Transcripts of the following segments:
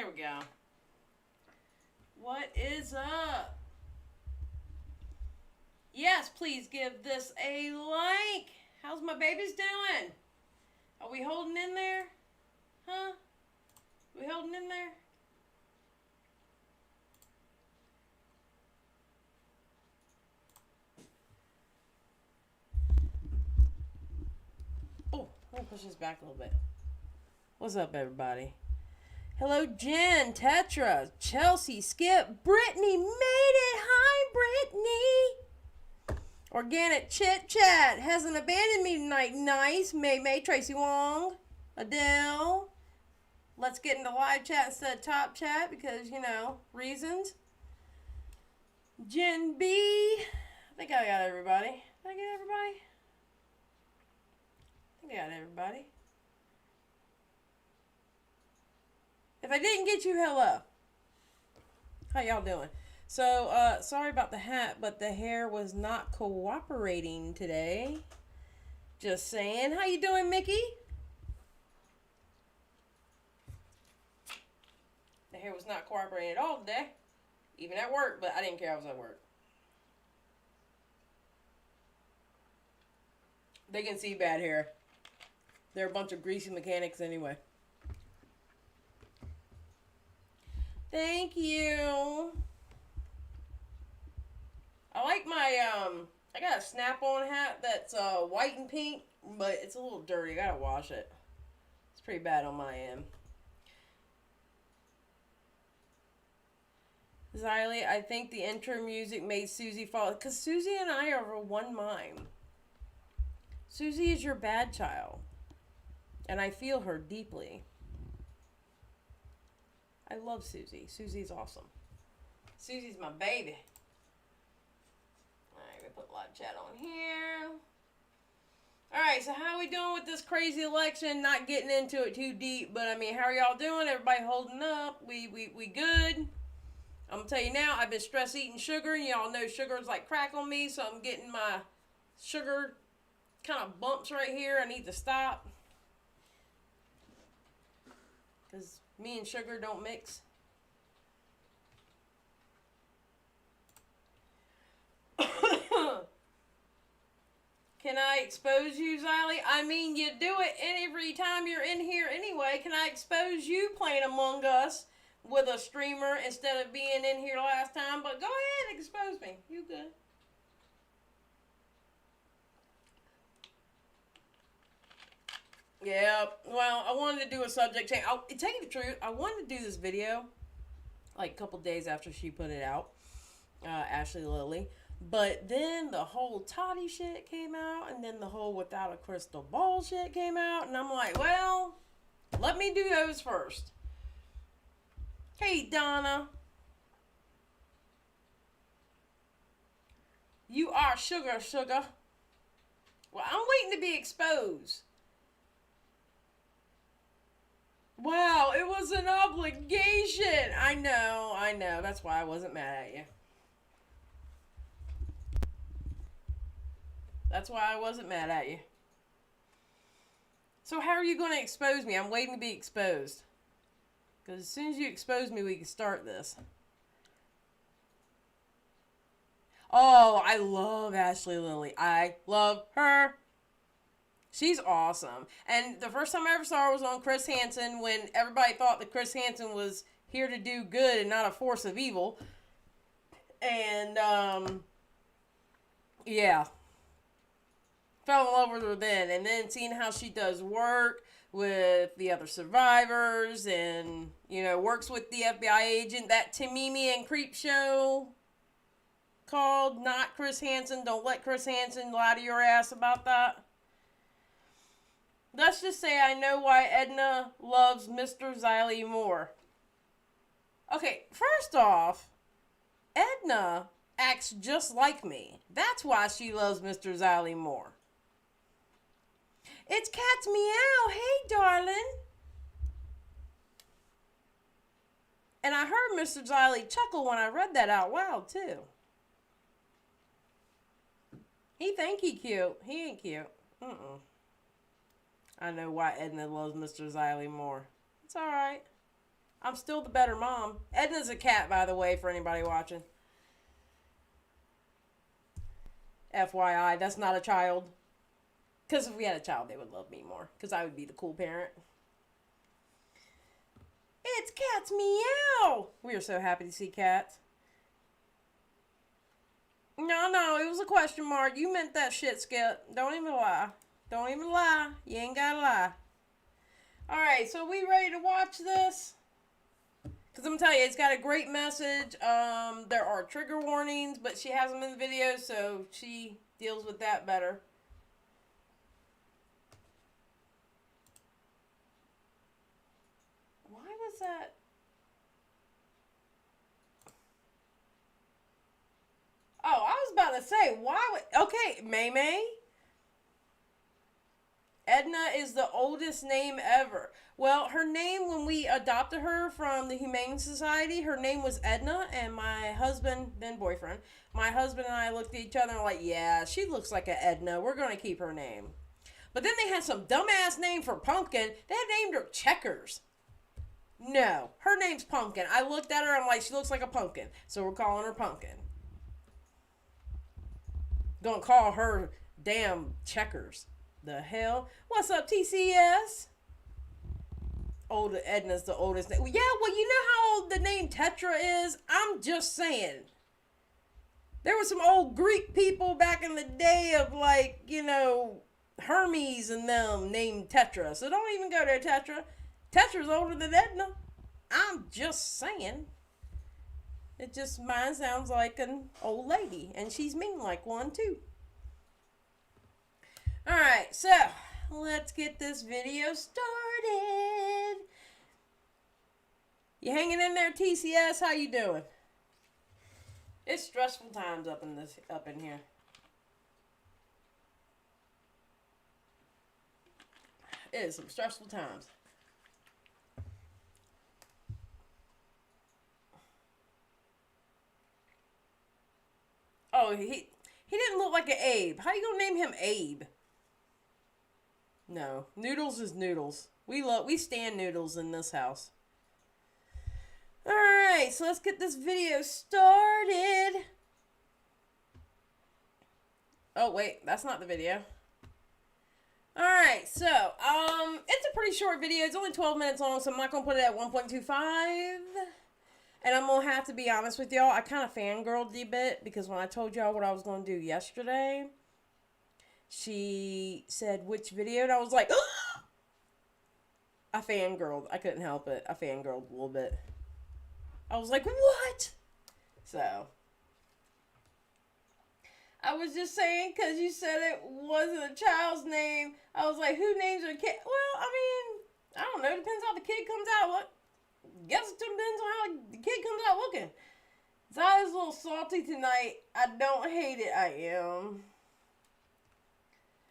There we go. What is up? Yes, please give this a like. How's my babies doing? Are we holding in there? Huh? We holding in there? Oh, let me push this back a little bit. What's up, everybody? Hello, Jen, Tetra, Chelsea, Skip, Brittany made it. Hi, Brittany. Organic Chit Chat hasn't abandoned me tonight. Nice. May, Tracy Wong, Adele. Let's get into live chat instead of top chat because, you know, reasons. Jen B. I think I got everybody. Did I get everybody? I think I got everybody. If I didn't get you, hello. How y'all doing? So, sorry about the hat, but the hair was not cooperating today. Just saying. How you doing, Mickey? The hair was not cooperating at all today. Even at work, but I didn't care I was at work. They can see bad hair. They're a bunch of greasy mechanics anyway. Thank you. I like my, I got a snap-on hat that's white and pink, but it's a little dirty. I gotta wash it. It's pretty bad on my end. Xylee, I think the intro music made Susie fall, because Susie and I are of one mind. Susie is your bad child, and I feel her deeply. I love Susie. Susie's awesome. Susie's my baby. Alright, we put live chat on here. Alright, so how are we doing with this crazy election? Not getting into it too deep, but I mean, how are y'all doing? Everybody holding up? We good? I'm gonna tell you now, I've been stress eating sugar, and y'all know sugar is like crack on me, so I'm getting my sugar kind of bumps right here. I need to stop. Because me and sugar don't mix. Can I expose you, Xylee? I mean, you do it every time you're in here anyway. Can I expose you playing Among Us with a streamer instead of being in here last time? But go ahead, expose me. You good. Yeah, well, I wanted to do a subject change. I'll tell you the truth, I wanted to do this video like a couple days after she put it out, Ashlee Lillie. But then the whole Toddy shit came out, and then the whole without a crystal ball shit came out, and I'm like, well, let me do those first. Hey, Donna. You are sugar. Well, I'm waiting to be exposed. Wow, it was an obligation. I know. That's why I wasn't mad at you. That's why I wasn't mad at you. So how are you going to expose me? I'm waiting to be exposed. Because as soon as you expose me, we can start this. Oh, I love Ashlee Lillie. I love her. She's awesome. And the first time I ever saw her was on Chris Hansen when everybody thought that Chris Hansen was here to do good and not a force of evil. And, yeah. Fell in love with her then. And then seeing how she does work with the other survivors and, you know, works with the FBI agent, that Timimi and Creep show called Not Chris Hansen. Don't let Chris Hansen lie to your ass about that. Let's just say I know why Edna loves Mr. Xylee more. Okay, first off, Edna acts just like me. That's why she loves Mr. Xylee more. It's Cat's Meow. Hey, darling. And I heard Mr. Xylee chuckle when I read that out loud, too. He think he cute. He ain't cute. I know why Edna loves Mr. Xylee more. It's alright. I'm still the better mom. Edna's a cat, by the way, for anybody watching. FYI, that's not a child. Because if we had a child, they would love me more. Because I would be the cool parent. It's Cats Meow! We are so happy to see cats. No, it was a question mark. You meant that shit, Skip. Don't even lie. Don't even lie. You ain't gotta lie. Alright, so we ready to watch this? Because I'm telling you, it's got a great message. There are trigger warnings, but she has them in the video, so she deals with that better. Why was that? Oh, I was about to say, why would... Okay, May. Edna is the oldest name ever. Well, her name, when we adopted her from the Humane Society, her name was Edna, and my husband, then boyfriend, my husband and I looked at each other and were like, yeah, she looks like an Edna. We're going to keep her name. But then they had some dumbass name for Pumpkin. They had named her Checkers. No, her name's Pumpkin. I looked at her and I'm like, she looks like a pumpkin. So we're calling her Pumpkin. Gonna call her damn Checkers. The hell? What's up, TCS? Old Edna's the oldest. Yeah, well, you know how old the name Tetra is? I'm just saying. There were some old Greek people back in the day of, like, you know, Hermes and them named Tetra. So don't even go there, Tetra. Tetra's older than Edna. I'm just saying. It just, mine sounds like an old lady. And she's mean like one, too. Alright, so let's get this video started. You hanging in there, TCS? How you doing? It's stressful times up in here. It is some stressful times. Oh, he didn't look like an Abe. How you gonna name him Abe? No, Noodles is Noodles. We stand Noodles in this house. Alright, so let's get this video started. Oh, wait, that's not the video. Alright, so, it's a pretty short video. It's only 12 minutes long, so I'm not going to put it at 1.25. And I'm going to have to be honest with y'all. I kind of fangirled a bit, because when I told y'all what I was going to do yesterday, she said, which video? And I was like, I fangirled. I couldn't help it. I fangirled a little bit. I was like, what? So, I was just saying, because you said it wasn't a child's name. I was like, who names their kid? Well, I mean, I don't know. Depends how the kid comes out. Guess it depends on how the kid comes out looking. Zai's a little salty tonight. I don't hate it. I am.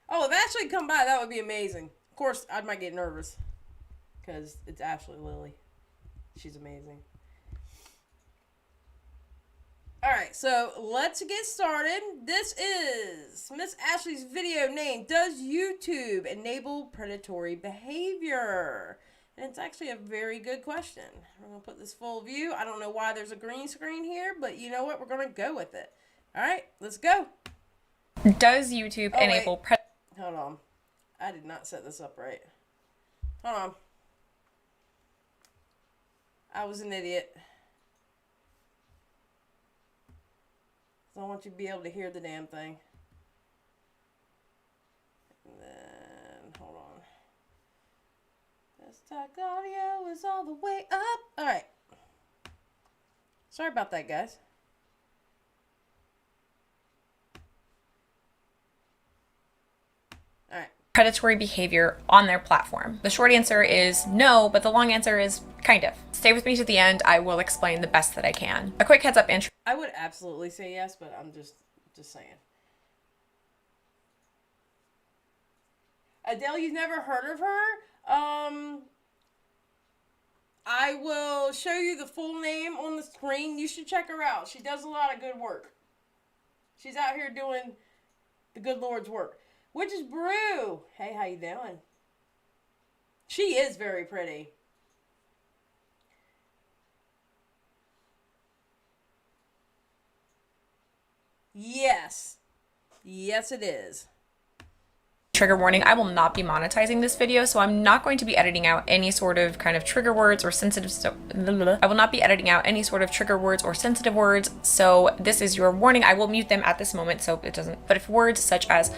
Oh, if Ashlee come by, that would be amazing. Of course, I might get nervous. Because it's Ashlee Lillie. She's amazing. Alright, so let's get started. This is Miss Ashlee's video named, Does YouTube Enable Predatory Behavior? And it's actually a very good question. We're going to put this full view. I don't know why there's a green screen here, but you know what? We're going to go with it. Alright, let's go. Does YouTube enable predatory? Hold on. I did not set this up right. Hold on. I was an idiot. So I want you to be able to hear the damn thing. And then, hold on. Desktop audio is all the way up. Alright. Sorry about that, guys. Alright. Predatory behavior on their platform? The short answer is no, but the long answer is kind of. Stay with me to the end. I will explain the best that I can. A quick heads up intro. I would absolutely say yes, but I'm just saying. Adele, you've never heard of her? I will show you the full name on the screen. You should check her out. She does a lot of good work. She's out here doing the good Lord's work. Which is Brew. Hey, how you doing? She is very pretty. Yes. Yes, it is. Trigger warning, I will not be monetizing this video, so I'm not going to be editing out any sort of kind of trigger words or sensitive I will not be editing out any sort of trigger words or sensitive words, so this is your warning. I will mute them at this moment so it doesn't, but if words such as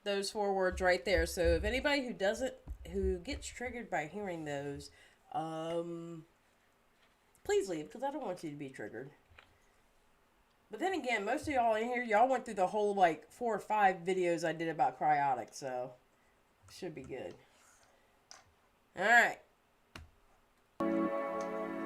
those 4 words right there. So if anybody who gets triggered by hearing those, please leave, because I don't want you to be triggered. But then again, most of y'all in here, y'all went through the whole, like, 4 or 5 videos I did about cryotic, so should be good. Alright.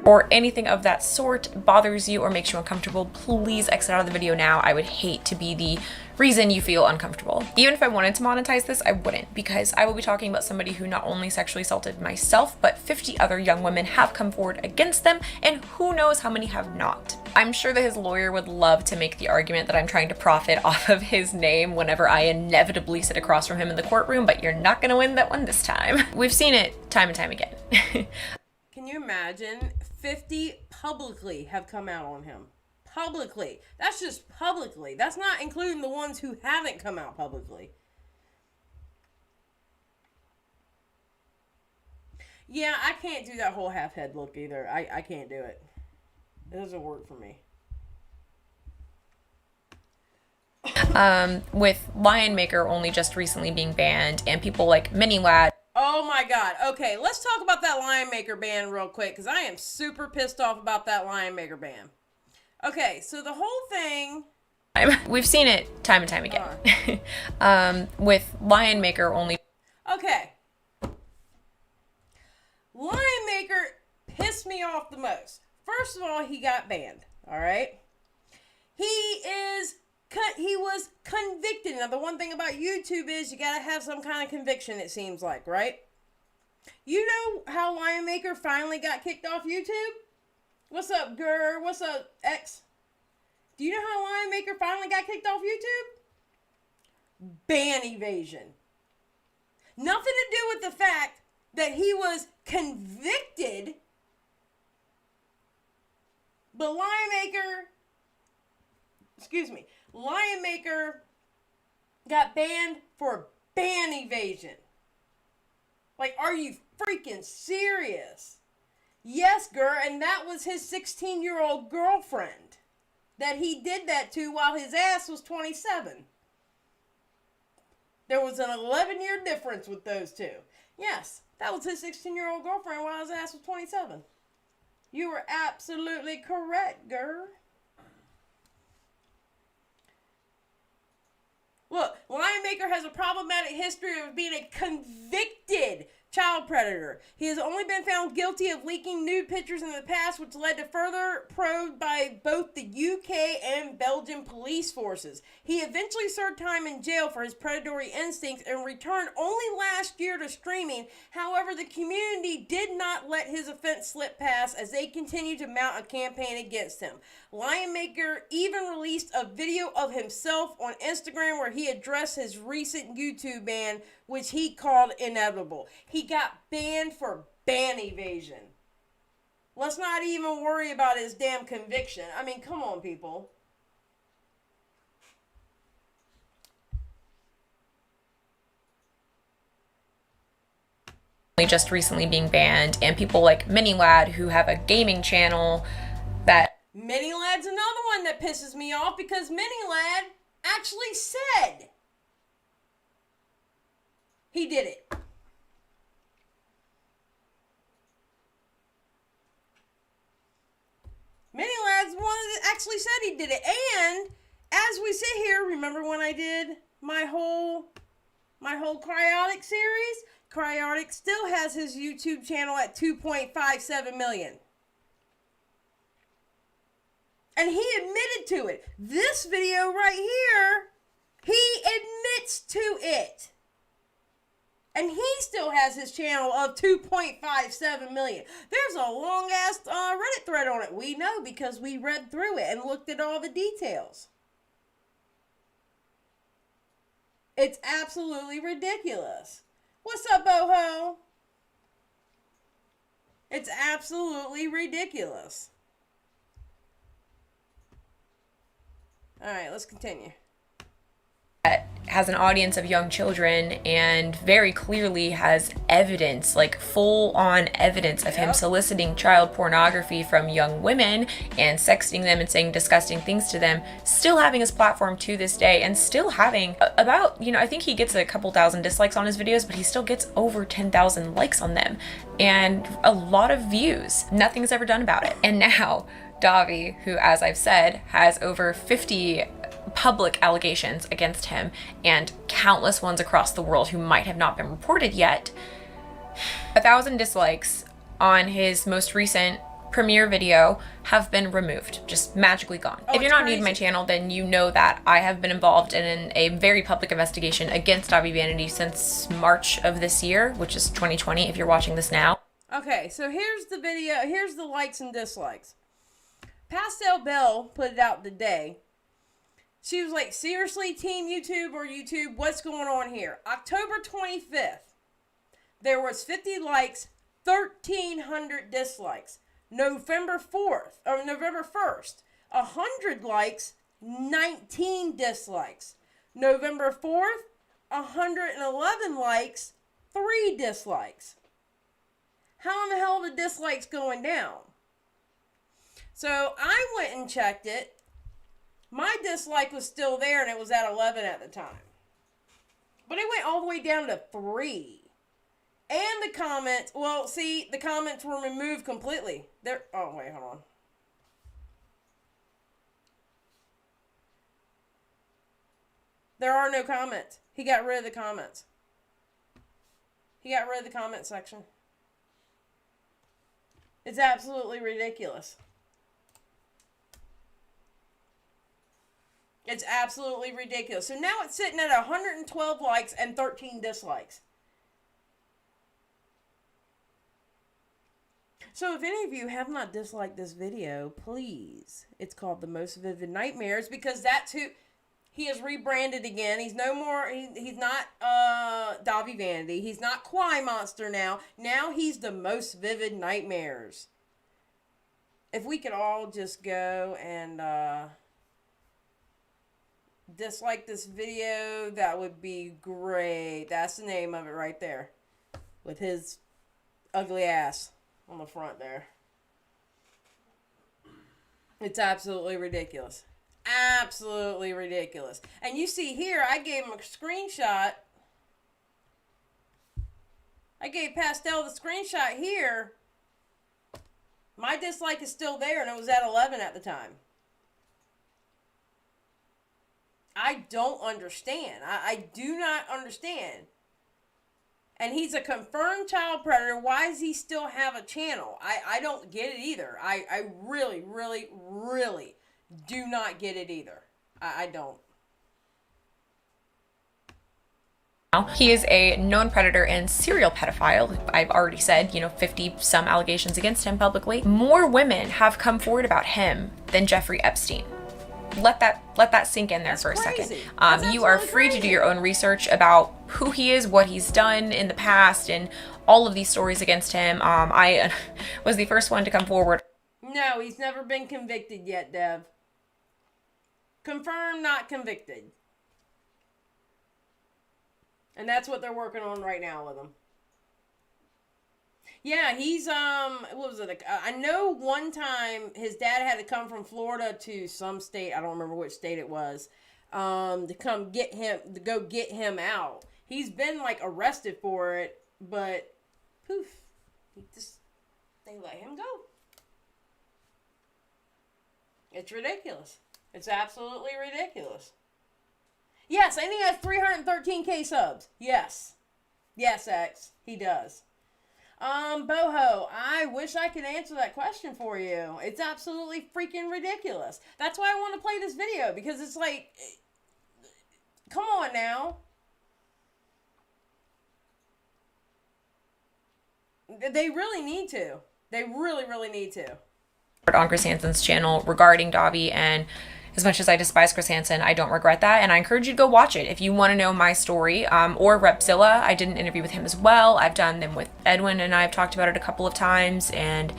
or anything of that sort bothers you or makes you uncomfortable, please exit out of the video now. I would hate to be the reason you feel uncomfortable. Even if I wanted to monetize this, I wouldn't, because I will be talking about somebody who not only sexually assaulted myself, but 50 other young women have come forward against them, and who knows how many have not. I'm sure that his lawyer would love to make the argument that I'm trying to profit off of his name whenever I inevitably sit across from him in the courtroom, but you're not gonna win that one this time. We've seen it time and time again. Can you imagine 50 publicly have come out on him? Publicly. That's just publicly. That's not including the ones who haven't come out publicly. Yeah, I can't do that whole half head look either. I can't do it. It doesn't work for me. With Lion Maker only just recently being banned, and people like Mini Lad. Oh my god. Okay, let's talk about that Lion Maker ban real quick, because I am super pissed off about that Lion Maker ban. Okay, so the whole thing... We've seen it time and time again. With Lion Maker only... Okay. Lion Maker pissed me off the most. First of all, he got banned, alright? He was convicted. Now, the one thing about YouTube is you gotta have some kind of conviction, it seems like, right? You know how Lion Maker finally got kicked off YouTube? What's up, Gurr? What's up, X? Do you know how Lion Maker finally got kicked off YouTube? Ban evasion. Nothing to do with the fact that he was convicted, but Lion Maker got banned for ban evasion. Like, are you freaking serious? Yes, Gurr, and that was his 16-year-old girlfriend that he did that to while his ass was 27. There was an 11-year difference with those two. Yes, that was his 16-year-old girlfriend while his ass was 27. You were absolutely correct, Gurr. Look, Lion Maker has a problematic history of being a convicted child predator. He has only been found guilty of leaking nude pictures in the past, which led to further probe by both the UK and Belgian police forces. He eventually served time in jail for his predatory instincts and returned only last year to streaming. However, the community did not let his offense slip past as they continued to mount a campaign against him. Lion Maker even released a video of himself on Instagram where he addressed his recent YouTube ban, which he called inevitable. He got banned for ban evasion. Let's not even worry about his damn conviction. I mean, come on, people. Just recently being banned, and people like Mini Lad who have a gaming channel that... Mini Lad's another one that pisses me off, because Mini Lad actually said he did it. Mini Lad's one that actually said he did it. And as we sit here, remember when I did my whole cryotic series? Cryotic still has his YouTube channel at 2.57 million. And he admitted to it. This video right here, he admits to it. And he still has his channel of 2.57 million. There's a long-ass Reddit thread on it. We know because we read through it and looked at all the details. It's absolutely ridiculous. What's up, Boho? It's absolutely ridiculous. All right, let's continue. Has an audience of young children and very clearly has evidence, like full-on evidence of him soliciting child pornography from young women and sexting them and saying disgusting things to them, still having his platform to this day and still having about, you know, I think he gets a couple thousand dislikes on his videos, but he still gets over 10,000 likes on them and a lot of views. Nothing's ever done about it. And now Davi, who, as I've said, has over 50 public allegations against him and countless ones across the world who might have not been reported yet. 1,000 dislikes on his most recent premiere video have been removed, just magically gone. If you're not new to my channel, then you know that I have been involved in a very public investigation against Davi Vanity since March of this year, which is 2020 if you're watching this now. Okay, so here's the video, here's the likes and dislikes. Pastel Bell put it out today. She was like, seriously, Team YouTube or YouTube, what's going on here? October 25th, there was 50 likes, 1,300 dislikes. November 1st, 100 likes, 19 dislikes. November 4th, 111 likes, 3 dislikes. How in the hell are the dislikes going down? So I went and checked it. My dislike was still there, and it was at 11 at the time. But it went all the way down to 3. And the comments, well, see, the comments were removed completely. Oh, wait, hold on. There are no comments. He got rid of the comments. He got rid of the comment section. It's absolutely ridiculous. It's absolutely ridiculous. So now it's sitting at 112 likes and 13 dislikes. So if any of you have not disliked this video, please. It's called The Most Vivid Nightmares because that's who he has rebranded again. He's no more, he's not Davi Vanity. He's not Kwai Monster now. Now he's The Most Vivid Nightmares. If we could all just go and dislike this video, that would be great. That's the name of it right there, with his ugly ass on the front there. It's absolutely ridiculous. Absolutely ridiculous. And you see here, I gave him a screenshot. I gave Pastel the screenshot here. My dislike is still there, and it was at 11 at the time. I don't understand. I do not understand. And he's a confirmed child predator. Why does he still have a channel? I don't get it either. I really, really, really do not get it either. I don't. He is a known predator and serial pedophile. I've already said, 50 some allegations against him publicly. More women have come forward about him than Jeffrey Epstein. Let that sink in there for a second. You are free to do your own research about who he is, what he's done in the past, and all of these stories against him. I was the first one to come forward. No, he's never been convicted yet, Dev. Confirmed, not convicted. And that's what they're working on right now with him. Yeah, he's, what was it? I know one time his dad had to come from Florida to some state, I don't remember which state it was, to come get him, to go get him out. He's been, arrested for it, but, poof, they let him go. It's ridiculous. It's absolutely ridiculous. Yes, and he has 313K subs. Yes. Yes, X, he does. Boho, I wish I could answer that question for you. It's absolutely freaking ridiculous. That's why I want to play this video, because it's like, come on now. They really need to. They really, really need to. On Chris Hansen's channel regarding Davi, and as much as I despise Chris Hansen, I don't regret that, and I encourage you to go watch it if you want to know my story, or Repzilla. I did an interview with him as well. I've done them with Edwin, and I've talked about it a couple of times, and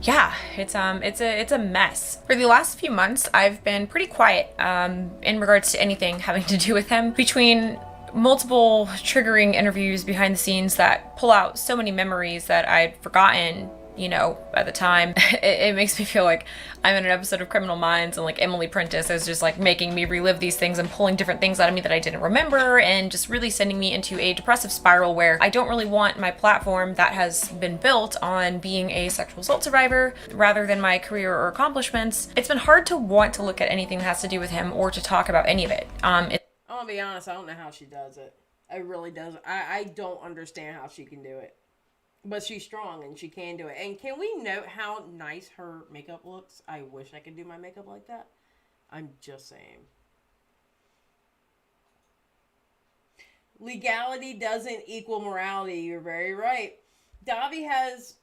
yeah, it's a mess. For the last few months, I've been pretty quiet in regards to anything having to do with him. Between multiple triggering interviews behind the scenes that pull out so many memories that I'd forgotten, you know, at the time, it makes me feel like I'm in an episode of Criminal Minds, and like Emily Prentiss is just like making me relive these things and pulling different things out of me that I didn't remember, and just really sending me into a depressive spiral where I don't really want my platform that has been built on being a sexual assault survivor rather than my career or accomplishments. It's been hard to want to look at anything that has to do with him or to talk about any of it. I'm gonna be honest, I don't know how she does it. I really doesn't. I don't understand how she can do it. But she's strong and she can do it. And can we note how nice her makeup looks? I wish I could do my makeup like that. I'm just saying. Legality doesn't equal morality. You're very right. Davi has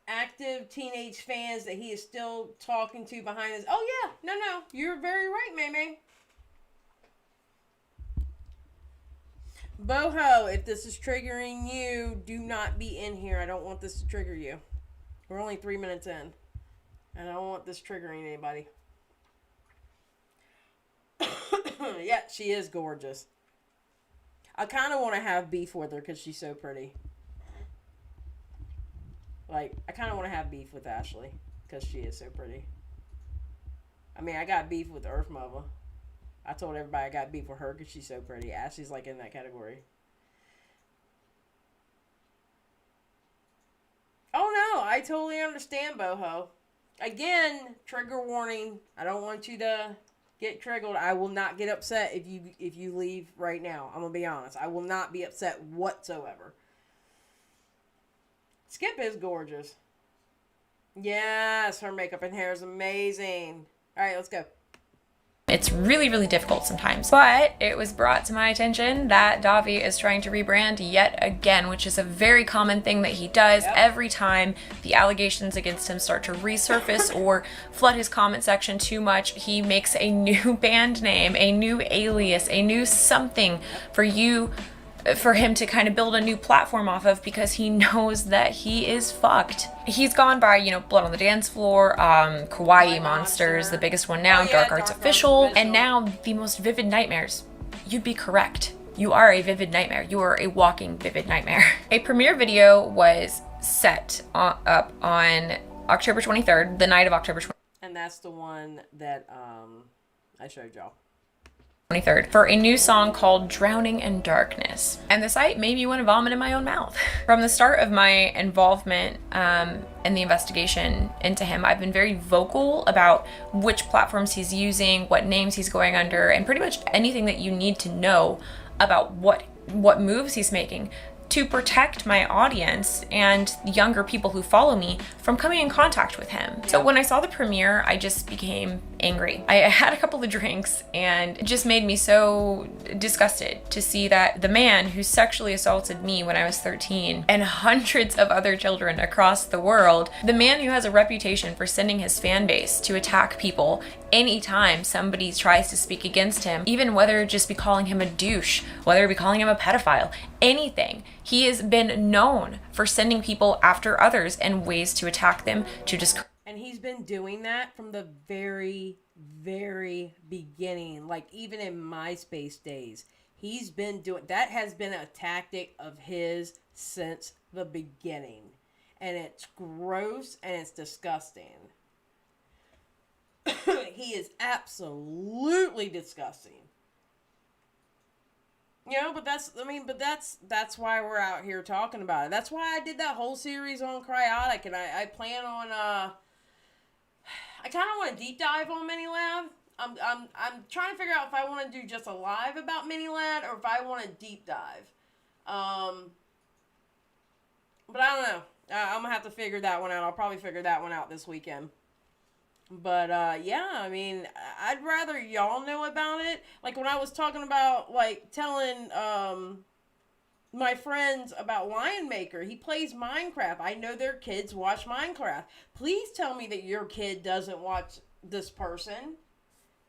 active teenage fans that he is still talking to behind his... Oh, yeah. No. You're very right, May. Boho, if this is triggering you, do not be in here. I don't want this to trigger you. We're only 3 minutes in. And I don't want this triggering anybody. Yeah, she is gorgeous. I kind of want to have beef with her because she's so pretty. Like, I kind of want to have beef with Ashlee because she is so pretty. I mean, I got beef with Earth Mother. I told everybody I got beef with her because she's so pretty. Ashlee's like in that category. Oh no, I totally understand, Boho. Again, trigger warning. I don't want you to get triggered. I will not get upset if you leave right now. I'm gonna be honest. I will not be upset whatsoever. Skip is gorgeous. Yes, her makeup and hair is amazing. All right, let's go. It's really, really difficult sometimes. But it was brought to my attention that Davi is trying to rebrand yet again, which is a very common thing that he does. Yep. Every time the allegations against him start to resurface or flood his comment section too much, he makes a new band name, a new alias, a new something for him to kind of build a new platform off of, because he knows that he is fucked. He's gone by, you know, Blood on the Dance Floor, Kawaii Monsters, the biggest one now, Dark Arts Official, and now the most vivid nightmares. You'd be correct. You are a vivid nightmare. You are a walking vivid nightmare. A premiere video was set up on October 23rd, the night of October 23rd. And that's the one that I showed y'all. 23rd, for a new song called Drowning in Darkness. And the site made me want to vomit in my own mouth. From the start of my involvement in the investigation into him, I've been very vocal about which platforms he's using, what names he's going under, and pretty much anything that you need to know about what moves he's making to protect my audience and younger people who follow me from coming in contact with him. So when I saw the premiere, I just became angry. I had a couple of drinks, and it just made me so disgusted to see that the man who sexually assaulted me when I was 13 and hundreds of other children across the world, the man who has a reputation for sending his fan base to attack people anytime somebody tries to speak against him, even whether it just be calling him a douche, whether it be calling him a pedophile, anything. He has been known for sending people after others and ways to attack them, to just... And he's been doing that from the very, very beginning. Like, even in MySpace days, he's been doing... That has been a tactic of his since the beginning. And it's gross and it's disgusting. He is absolutely disgusting. You know, but that's why we're out here talking about it. That's why I did that whole series on Cryotic, and I plan on I kind of want to deep dive on Minilab. I'm trying to figure out if I want to do just a live about Minilab or if I want to deep dive. But I don't know. I'm gonna have to figure that one out. I'll probably figure that one out this weekend. But, yeah, I mean, I'd rather y'all know about it. Like, when I was talking about, like, telling, my friends about Lion Maker, he plays Minecraft. I know their kids watch Minecraft. Please tell me that your kid doesn't watch this person,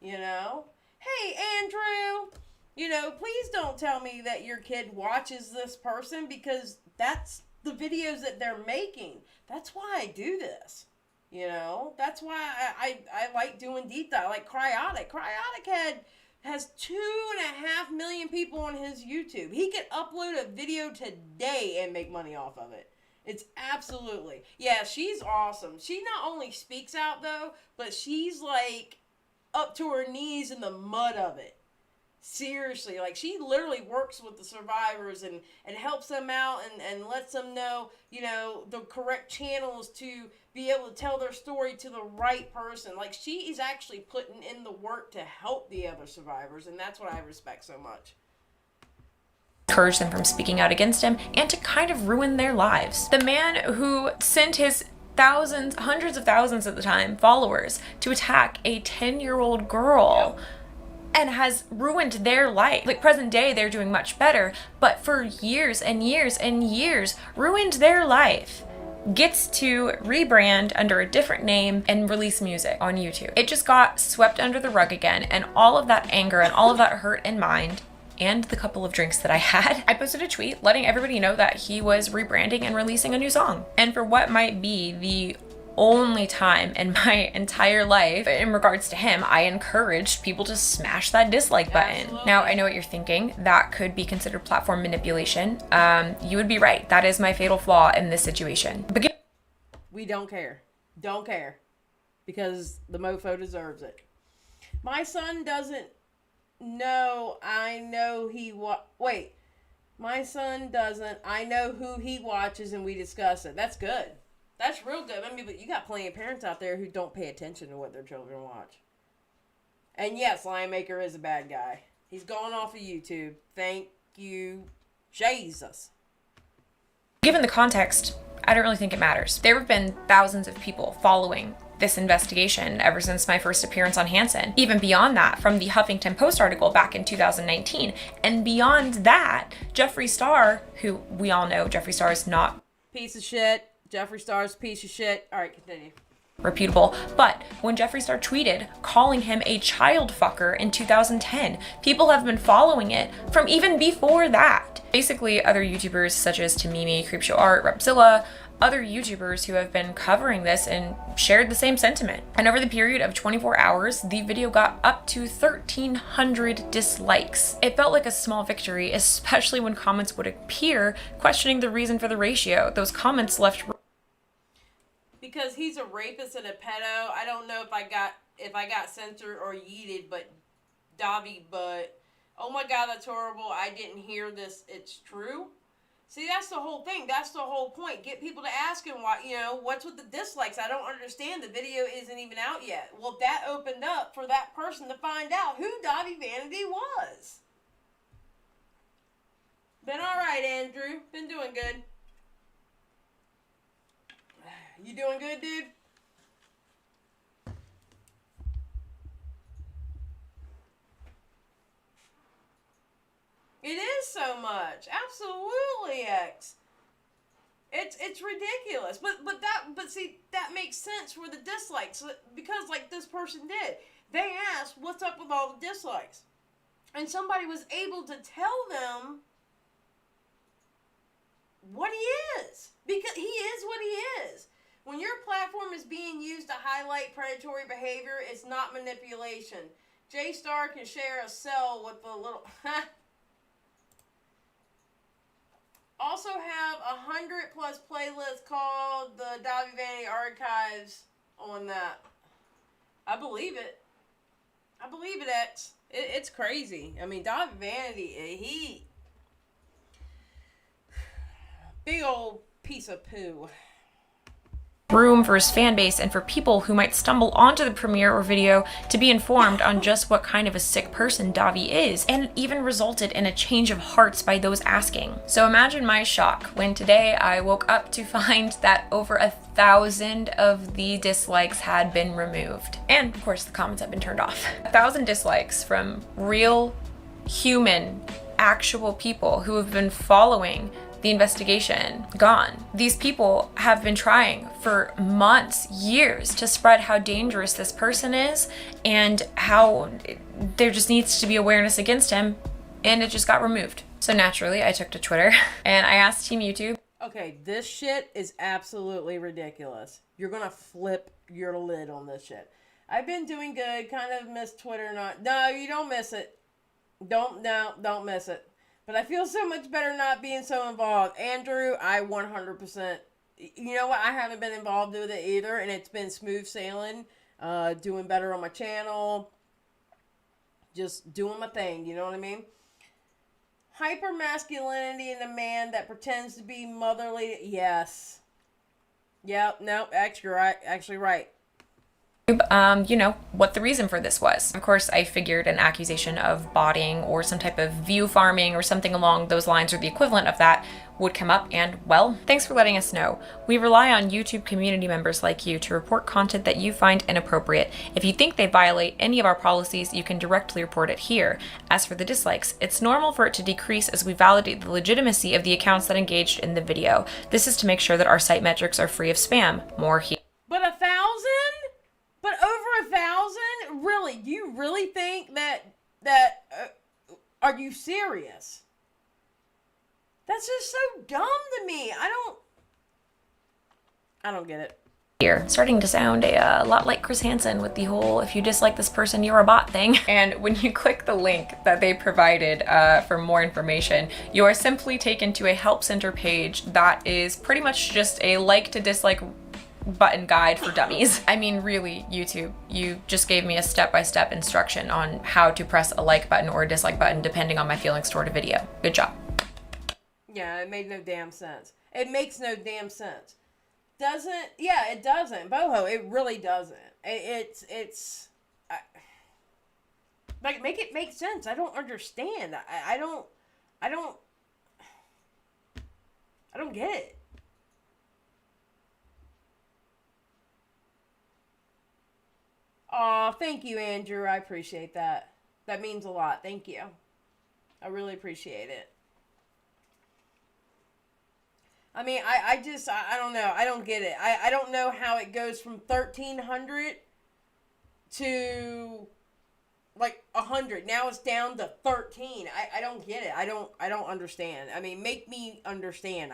you know? Hey, Andrew, you know, please don't tell me that your kid watches this person, because that's the videos that they're making. That's why I do this. You know, that's why I like doing deep dive. Like Cryotic. Cryotic has 2.5 million people on his YouTube. He could upload a video today and make money off of it. It's absolutely. Yeah, she's awesome. She not only speaks out though, but she's like up to her knees in the mud of it. Seriously, like she literally works with the survivors and helps them out and lets them know, you know, the correct channels to be able to tell their story to the right person. Like she is actually putting in the work to help the other survivors, and that's what I respect so much. Encourage them from speaking out against him and to kind of ruin their lives. The man who sent his thousands, hundreds of thousands at the time, followers to attack a 10-year-old girl. Yep. And has ruined their life. Like present day, they're doing much better, but for years and years and years, ruined their life. Gets to rebrand under a different name and release music on YouTube. It just got swept under the rug again, and all of that anger and all of that hurt in mind, and the couple of drinks that I had, I posted a tweet letting everybody know that he was rebranding and releasing a new song. And for what might be the only time in my entire life in regards to him, I encouraged people to smash that dislike button. Absolutely. Now, I know what you're thinking. That could be considered platform manipulation. You would be right. That is my fatal flaw in this situation. We don't care. Don't care. Because the mofo deserves it. My son doesn't know I know he wait. My son doesn't. I know who he watches and we discuss it. That's good. That's real good. I mean, but you got plenty of parents out there who don't pay attention to what their children watch. And yes, Lion Maker is a bad guy. He's going off of YouTube. Thank you, Jesus. Given the context, I don't really think it matters. There have been thousands of people following this investigation ever since my first appearance on Hanson. Even beyond that, from the Huffington Post article back in 2019. And beyond that, Jeffree Star, who we all know Jeffree Star is not piece of shit. Jeffree Star's piece of shit. All right, continue. Reputable. But when Jeffree Star tweeted calling him a child fucker in 2010, people have been following it from even before that. Basically, other YouTubers such as Tamimi, Creepshow Art, Repzilla, other YouTubers who have been covering this and shared the same sentiment. And over the period of 24 hours, the video got up to 1,300 dislikes. It felt like a small victory, especially when comments would appear questioning the reason for the ratio. Those comments left because he's a rapist and a pedo. I don't know if I got censored or yeeted, but Davi, but oh my God, that's horrible. I didn't hear this. It's true. See, that's the whole thing. That's the whole point. Get people to ask him why, you know, what's with the dislikes? I don't understand. The video isn't even out yet. Well, that opened up for that person to find out who Davi Vanity was. Been all right, Andrew. Been doing good. You doing good, dude? It is so much. Absolutely, X. It's ridiculous. But see, that makes sense for the dislikes because like this person did. They asked, "What's up with all the dislikes?" And somebody was able to tell them what he is. Because he is what he is. When your platform is being used to highlight predatory behavior, it's not manipulation. J Star can share a cell with a little... Also have 100+ playlists called the Davi Vanity Archives on that. I believe it. I believe it, X. It's crazy. I mean, Davi Vanity, he... Big old piece of poo. Room for his fan base and for people who might stumble onto the premiere or video to be informed on just what kind of a sick person Davi is, and it even resulted in a change of hearts by those asking. So imagine my shock when today I woke up to find that over 1,000 of the dislikes had been removed. And of course the comments have been turned off. 1,000 dislikes from real, human, actual people who have been following the investigation gone. These people have been trying for months, years to spread how dangerous this person is and how there just needs to be awareness against him, and it just got removed. So naturally, I took to Twitter and I asked Team YouTube. Okay, this shit is absolutely ridiculous. You're gonna flip your lid on this shit. I've been doing good, kind of miss Twitter, no, you don't miss it. Don't miss it. But I feel so much better not being so involved. Andrew, I 100%, you know what, I haven't been involved with it either, and it's been smooth sailing, doing better on my channel, just doing my thing, you know what I mean? Hypermasculinity in a man that pretends to be motherly, yes. Yep, no, actually right. You know, what the reason for this was. Of course, I figured an accusation of botting or some type of view farming or something along those lines or the equivalent of that would come up, and, well, thanks for letting us know. We rely on YouTube community members like you to report content that you find inappropriate. If you think they violate any of our policies, you can directly report it here. As for the dislikes, it's normal for it to decrease as we validate the legitimacy of the accounts that engaged in the video. This is to make sure that our site metrics are free of spam. More here. But 1,000? But over 1,000? Really? Do you really think that are you serious? That's just so dumb to me. I don't get it. Here, starting to sound a lot like Chris Hansen with the whole "if you dislike this person, you're a bot" thing. And when you click the link that they provided for more information, you are simply taken to a help center page that is pretty much just a like to dislike button guide for dummies. I mean, really, YouTube, you just gave me a step-by-step instruction on how to press a like button or a dislike button depending on my feelings toward a video. Good job. Yeah, it made no damn sense. It makes no damn sense. Doesn't? Yeah, it doesn't. Boho, it really doesn't. Like, make it make sense. I don't understand. I don't get it. Aw, thank you, Andrew. I appreciate that. That means a lot. Thank you. I really appreciate it. I mean, I don't know. I don't get it. I don't know how it goes from 1,300 to like 100. Now it's down to 13. I don't get it. I don't understand. I mean, make me understand.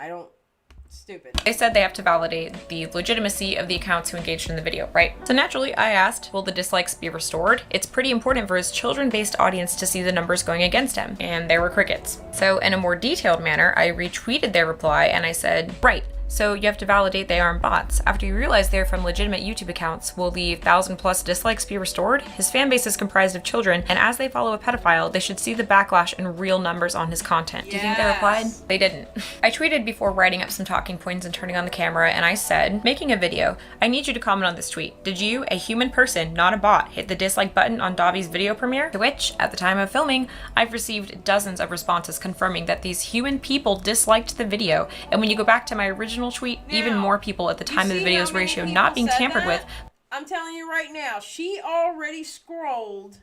Stupid. They said they have to validate the legitimacy of the accounts who engaged in the video, right? So naturally, I asked, will the dislikes be restored? It's pretty important for his children-based audience to see the numbers going against him. And there were crickets. So in a more detailed manner, I retweeted their reply and I said, right, so you have to validate they aren't bots. After you realize they're from legitimate YouTube accounts, will the 1,000+ dislikes be restored? His fan base is comprised of children, and as they follow a pedophile, they should see the backlash and real numbers on his content. Yes. Do you think they replied? They didn't. I tweeted before writing up some talking points and turning on the camera, and I said, making a video, I need you to comment on this tweet. Did you, a human person, not a bot, hit the dislike button on Dobby's video premiere? To which, at the time of filming, I've received dozens of responses confirming that these human people disliked the video, and when you go back to my original tweet, now, even more people at the time of the video's ratio not being tampered with. I'm telling you right now, she already scrolled.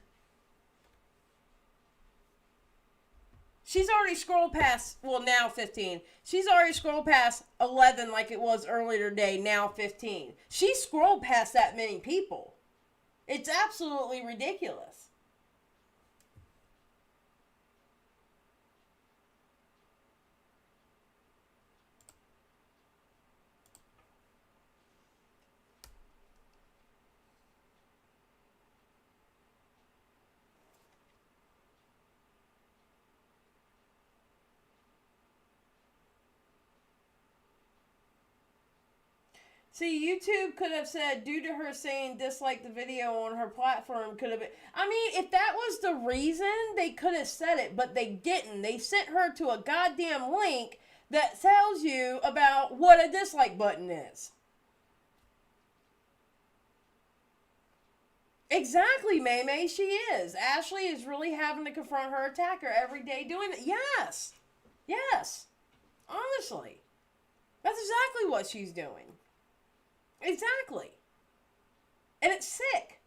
She's already scrolled past, well, now 15. She's already scrolled past 11 like it was earlier today, now 15. She scrolled past that many people. It's absolutely ridiculous. See, YouTube could have said, due to her saying dislike the video on her platform, could have been... I mean, if that was the reason, they could have said it, but they didn't. They sent her to a goddamn link that tells you about what a dislike button is. Exactly, Maymay, she is. Ashlee is really having to confront her attacker every day doing it. Yes. Yes. Honestly. That's exactly what she's doing. Exactly. And it's sick.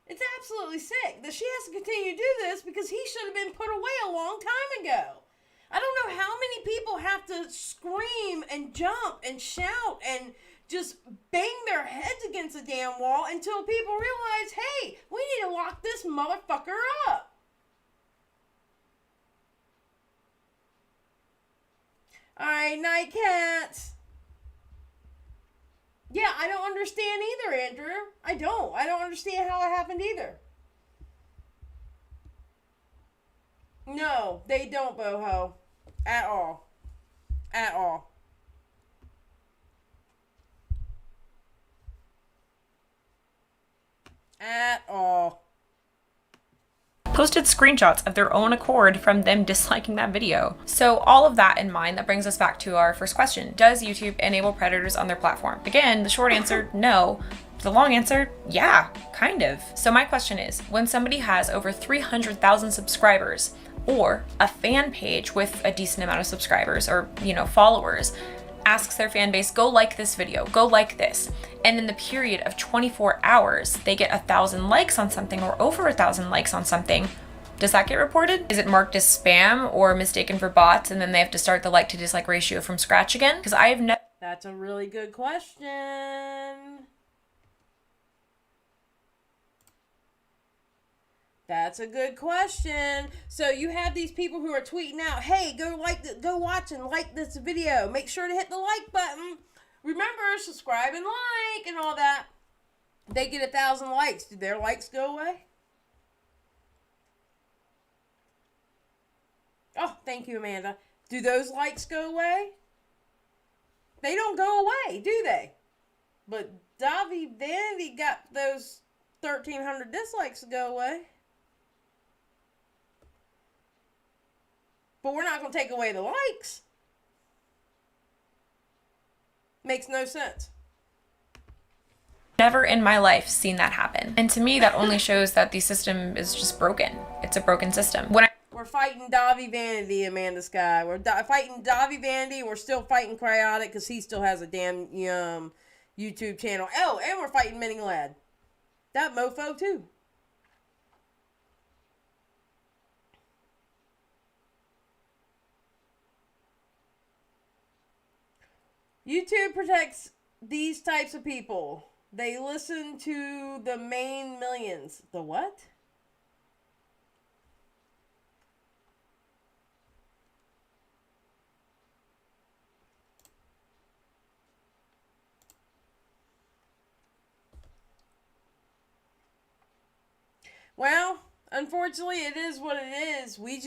It's absolutely sick that she has to continue to do this because he should have been put away a long time ago. I don't know how many people have to scream and jump and shout and just bang their heads against the damn wall until people realize, hey, we need to lock this motherfucker up. Alright, night cats. Yeah, I don't understand either, Andrew. I don't understand how it happened either. No, they don't, Boho. At all. At all. At all. Posted screenshots of their own accord from them disliking that video. So all of that in mind, that brings us back to our first question. Does YouTube enable predators on their platform? Again, the short answer, no. The long answer, yeah, kind of. So my question is, when somebody has over 300,000 subscribers or a fan page with a decent amount of subscribers or, followers, asks their fan base, go like this video, go like this. And in the period of 24 hours, they get 1,000 likes on something or over 1,000 likes on something. Does that get reported? Is it marked as spam or mistaken for bots and then they have to start the like to dislike ratio from scratch again? Because I have never... That's a really good question. That's a good question. So you have these people who are tweeting out, hey, go watch and like this video. Make sure to hit the like button. Remember, subscribe and like and all that. They get 1,000 likes. Do their likes go away? Oh, thank you, Amanda. Do those likes go away? They don't go away, do they? But Davi Vanity got those 1,300 dislikes to go away. But we're not going to take away the likes. Makes no sense. Never in my life seen that happen. And to me, that only shows that the system is just broken. It's a broken system. We're fighting Davi Vanity, Amanda Sky. We're fighting Davi Vanity. We're still fighting Cryotic because he still has a damn YouTube channel. Oh, and we're fighting Mini Lad. That mofo too. YouTube protects these types of people. They listen to the main millions. The what? Well, unfortunately, it is what it is. We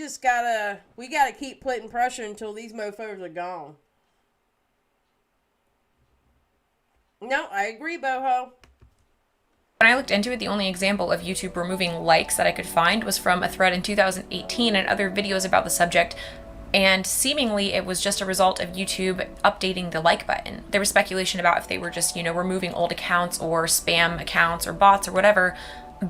gotta keep putting pressure until these mofos are gone. No, I agree, Boho. When I looked into it, the only example of YouTube removing likes that I could find was from a thread in 2018 and other videos about the subject, and seemingly it was just a result of YouTube updating the like button. There was speculation about if they were just, removing old accounts or spam accounts or bots or whatever,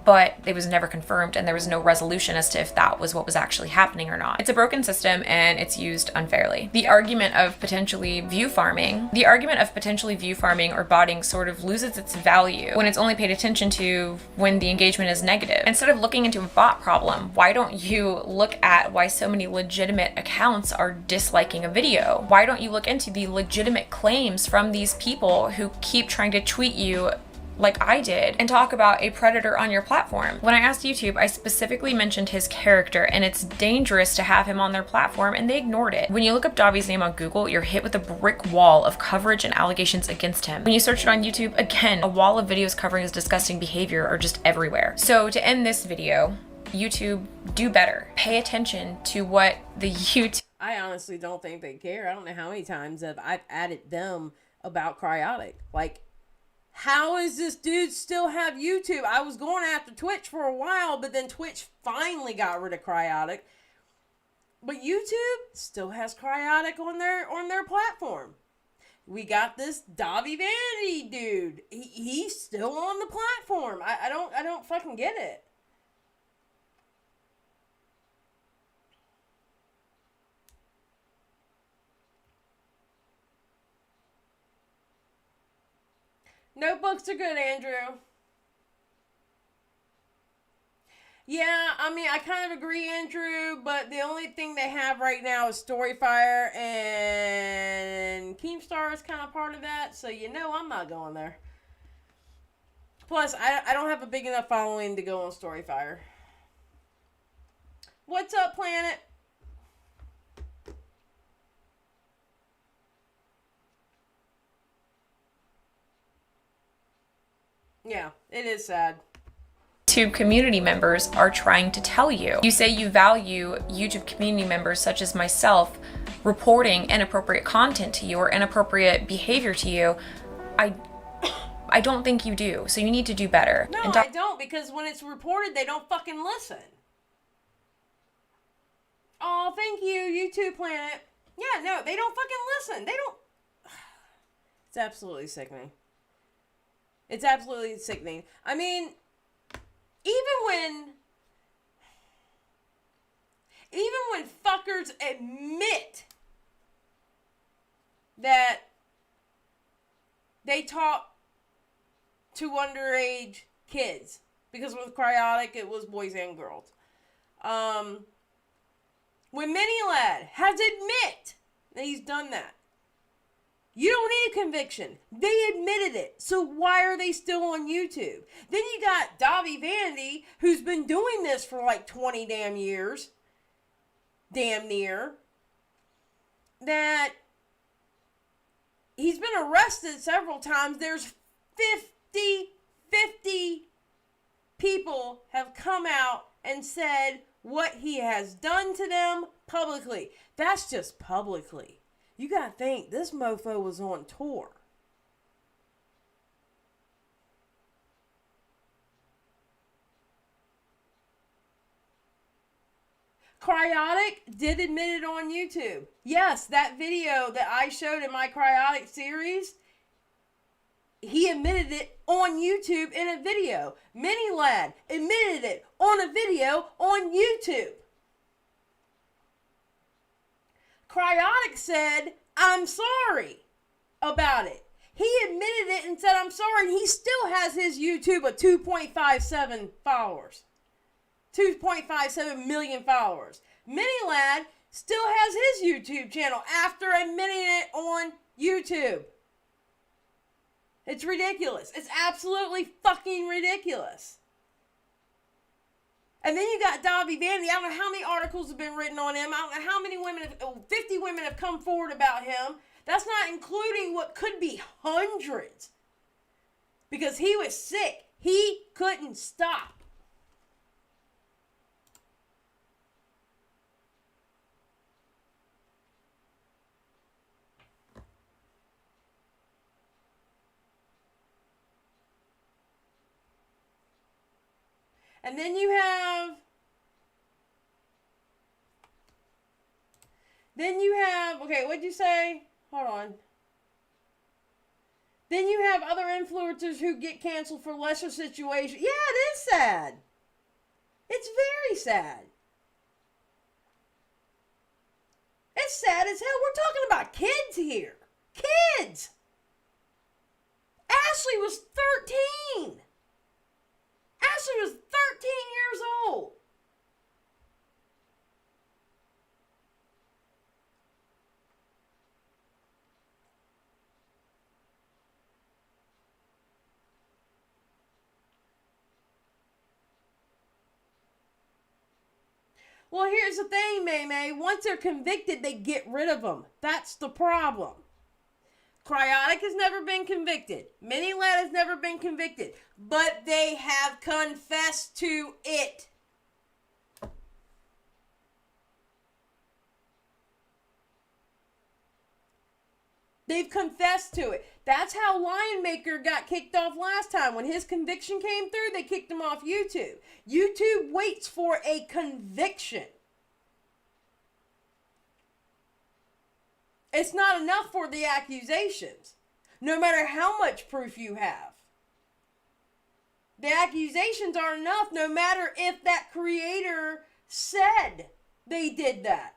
but it was never confirmed and there was no resolution as to if that was what was actually happening or not. It's a broken system and it's used unfairly. The argument of potentially view farming or botting sort of loses its value when it's only paid attention to when the engagement is negative. Instead of looking into a bot problem, why don't you look at why so many legitimate accounts are disliking a video? Why don't you look into the legitimate claims from these people who keep trying to tweet you like I did and talk about a predator on your platform? When I asked YouTube, I specifically mentioned his character and it's dangerous to have him on their platform and they ignored it. When you look up Davi's name on Google, you're hit with a brick wall of coverage and allegations against him. When you search it on YouTube, again, a wall of videos covering his disgusting behavior are just everywhere. So to end this video, YouTube, do better. Pay attention to what the YouTube... I honestly don't think they care. I don't know how many times I've added them about Cryotic. Like, how is this dude still have YouTube? I was going after Twitch for a while, but then Twitch finally got rid of Cryotic. But YouTube still has Cryotic on their platform. We got this Davi Vanity dude. He's still on the platform. I don't fucking get it. Notebooks are good, Andrew. Yeah, I mean, I kind of agree, Andrew, but the only thing they have right now is Storyfire, and Keemstar is kind of part of that, so I'm not going there. Plus, I don't have a big enough following to go on Storyfire. What's up, Planet? Yeah, it is sad. YouTube community members are trying to tell you. You say you value YouTube community members such as myself reporting inappropriate content to you or inappropriate behavior to you. I don't think you do. So you need to do better. No, I don't, because when it's reported, they don't fucking listen. Oh, thank you, YouTube Planet. Yeah, no, they don't fucking listen. They don't. It's absolutely sickening. It's absolutely sickening. I mean, even when fuckers admit that they talk to underage kids, because with Cryotic it was boys and girls. When Mini Lad has admit that he's done that, you don't need a conviction. They admitted it. So why are they still on YouTube? Then you got Davi Vanity, who's been doing this for like 20 damn years. Damn near. That he's been arrested several times. There's 50 people have come out and said what he has done to them publicly. That's just publicly. You gotta think, this mofo was on tour. Cryotic did admit it on YouTube. Yes, that video that I showed in my Cryotic series, he admitted it on YouTube in a video. Mini Lad admitted it on a video on YouTube. Cryotic said, I'm sorry about it. He admitted it and said, I'm sorry. And he still has his YouTube at 2.57 followers. 2.57 million followers. Mini Lad still has his YouTube channel after admitting it on YouTube. It's ridiculous. It's absolutely fucking ridiculous. And then you got Davi Vanity. I don't know how many articles have been written on him. I don't know how many women, 50 women have come forward about him. That's not including what could be hundreds. Because he was sick. He couldn't stop. And then you have, okay, what'd you say? Hold on. Then you have other influencers who get canceled for lesser situations. Yeah, it is sad. It's very sad. It's sad as hell. We're talking about kids here. Kids! Ashlee was 13. Ashlee was 13 years old. Well, here's the thing, May. Once they're convicted, they get rid of them. That's the problem. Cryotic has never been convicted. Mini Lad has never been convicted. But they have confessed to it. They've confessed to it. That's how Lionmaker got kicked off last time. When his conviction came through, they kicked him off YouTube. YouTube waits for a conviction. It's not enough for the accusations, no matter how much proof you have. The accusations aren't enough, no matter if that creator said they did that.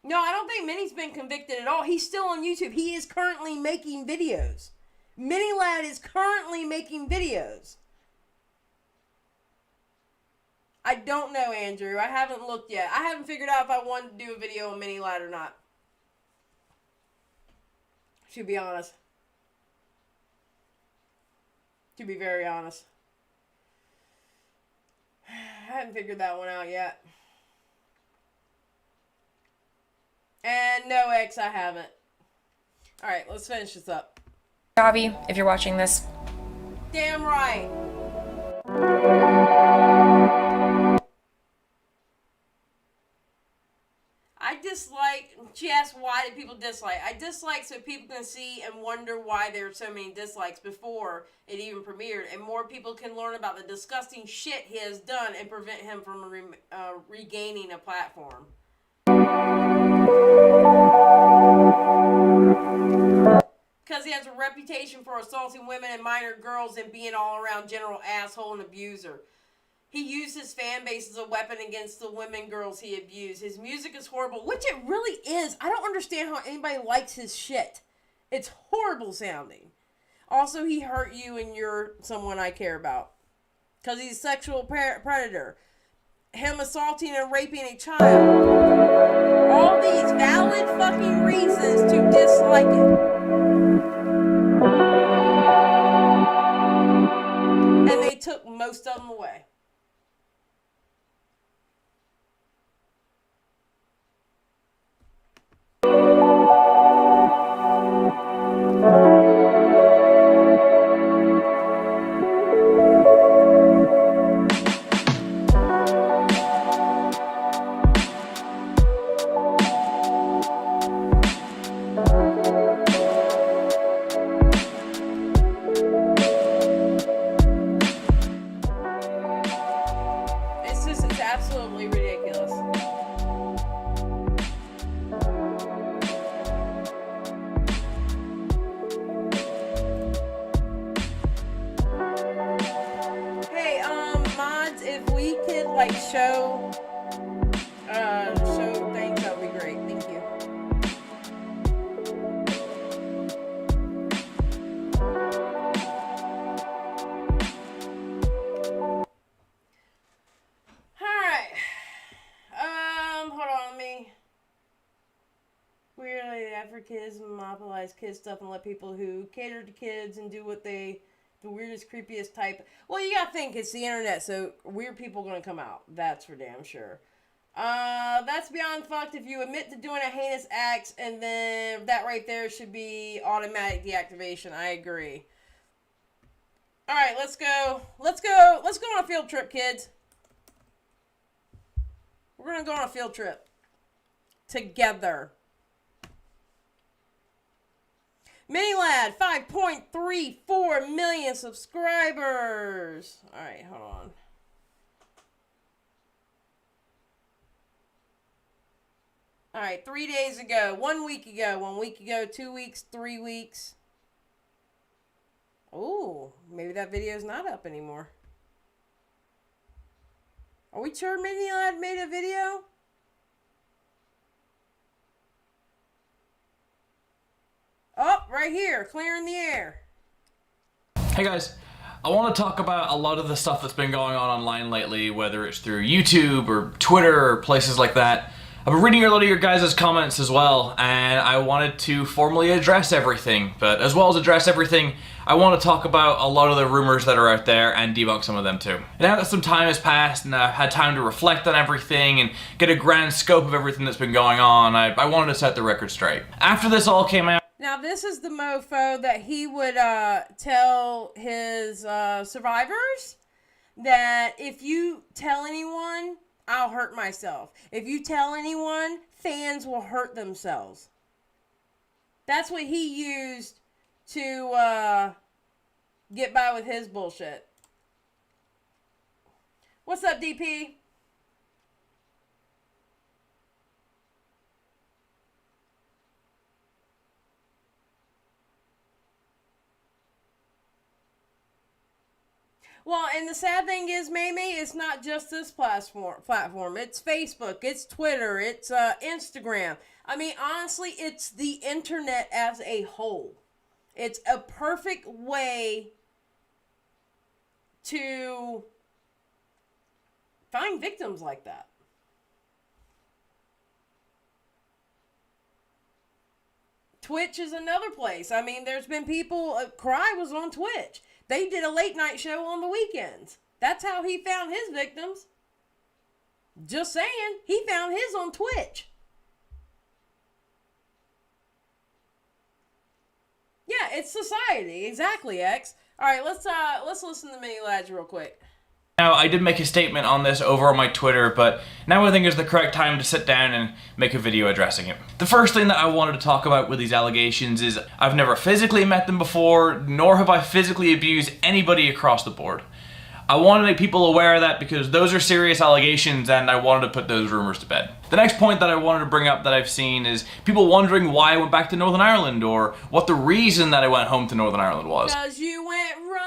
No, I don't think Minnie's been convicted at all. He's still on YouTube. He is currently making videos. Mini Lad is currently making videos. I don't know, Andrew. I haven't looked yet. I haven't figured out if I wanted to do a video on Mini Lad or not. To be honest. To be very honest. I haven't figured that one out yet. And no, X, I haven't. Alright, let's finish this up. Javi, if you're watching this. Damn right. I dislike, she asked why do people dislike? I dislike so people can see and wonder why there are so many dislikes before it even premiered, and more people can learn about the disgusting shit he has done and prevent him from regaining a platform. Because he has a reputation for assaulting women and minor girls and being all around general asshole and abuser. He used his fan base as a weapon against the women girls he abused. His music is horrible, which it really is. I don't understand how anybody likes his shit. It's horrible sounding. Also, he hurt you and you're someone I care about. Because he's a sexual predator. Him assaulting and raping a child. All these valid fucking reasons to dislike it. And they took most of them away. It's absolutely ridiculous. Hey, mods, if we could like show things, that would be great. Thank you. Alright. Hold on, Weirdly, after kids monopolize kids stuff and let people who cater to kids and do what the weirdest, creepiest type. Well, you gotta think, it's the internet, so weird people gonna come out. That's for damn sure. That's beyond fucked if you admit to doing a heinous act, and then that right there should be automatic deactivation. I agree. Alright, let's go. Let's go on a field trip, kids. We're gonna go on a field trip. Together. Minilad, 5.34 million subscribers. Alright, hold on. Alright, 3 days ago, 1 week ago, 1 week ago, 2 weeks, 3 weeks. Ooh, maybe that video's not up anymore. Are we sure Minilad made a video? Oh, right here, clearing the air. Hey guys, I want to talk about a lot of the stuff that's been going on online lately, whether it's through YouTube or Twitter or places like that. I've been reading a lot of your guys' comments as well, and I wanted to formally address everything. But as well as address everything, I want to talk about a lot of the rumors that are out there and debunk some of them too. And now that some time has passed and I've had time to reflect on everything and get a grand scope of everything that's been going on, I wanted to set the record straight. After this all came out, now this is the mofo that he would tell his survivors that if you tell anyone, I'll hurt myself. If you tell anyone, fans will hurt themselves. That's what he used to get by with his bullshit. What's up, DP? Well, and the sad thing is, Mamie, it's not just this platform. It's Facebook, it's Twitter, it's Instagram. I mean, honestly, it's the internet as a whole. It's a perfect way to find victims like that. Twitch is another place. I mean, there's been people, Cry was on Twitch. They did a late night show on the weekends. That's how he found his victims. Just saying, he found his on Twitch. Yeah, it's society. Exactly, X. All right, let's listen to Mini Lads real quick. Now, I did make a statement on this over on my Twitter, but now I think is the correct time to sit down and make a video addressing it. The first thing that I wanted to talk about with these allegations is I've never physically met them before, nor have I physically abused anybody across the board. I want to make people aware of that because those are serious allegations and I wanted to put those rumors to bed. The next point that I wanted to bring up that I've seen is people wondering why I went back to Northern Ireland or what the reason that I went home to Northern Ireland was. Because you went running.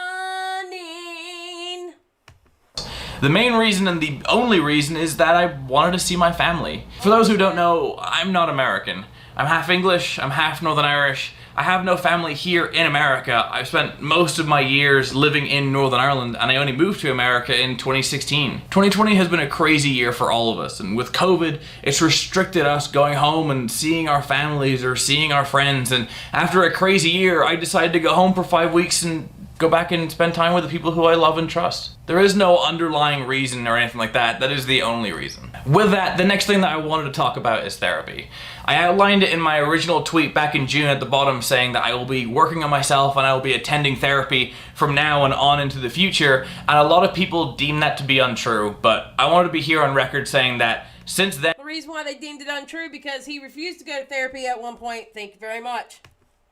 The main reason and the only reason is that I wanted to see my family. For those who don't know, I'm not American. I'm half English, I'm half Northern Irish. I have no family here in America. I've spent most of my years living in Northern Ireland and I only moved to America in 2016. 2020 has been a crazy year for all of us, and with COVID, it's restricted us going home and seeing our families or seeing our friends, and after a crazy year, I decided to go home for 5 weeks and go back and spend time with the people who I love and trust. There is no underlying reason or anything like that. That is the only reason. With that, the next thing that I wanted to talk about is therapy. I outlined it in my original tweet back in June at the bottom saying that I will be working on myself and I will be attending therapy from now and on into the future, and a lot of people deem that to be untrue, but I wanted to be here on record saying that since then... The reason why they deemed it untrue because he refused to go to therapy at one point. Thank you very much.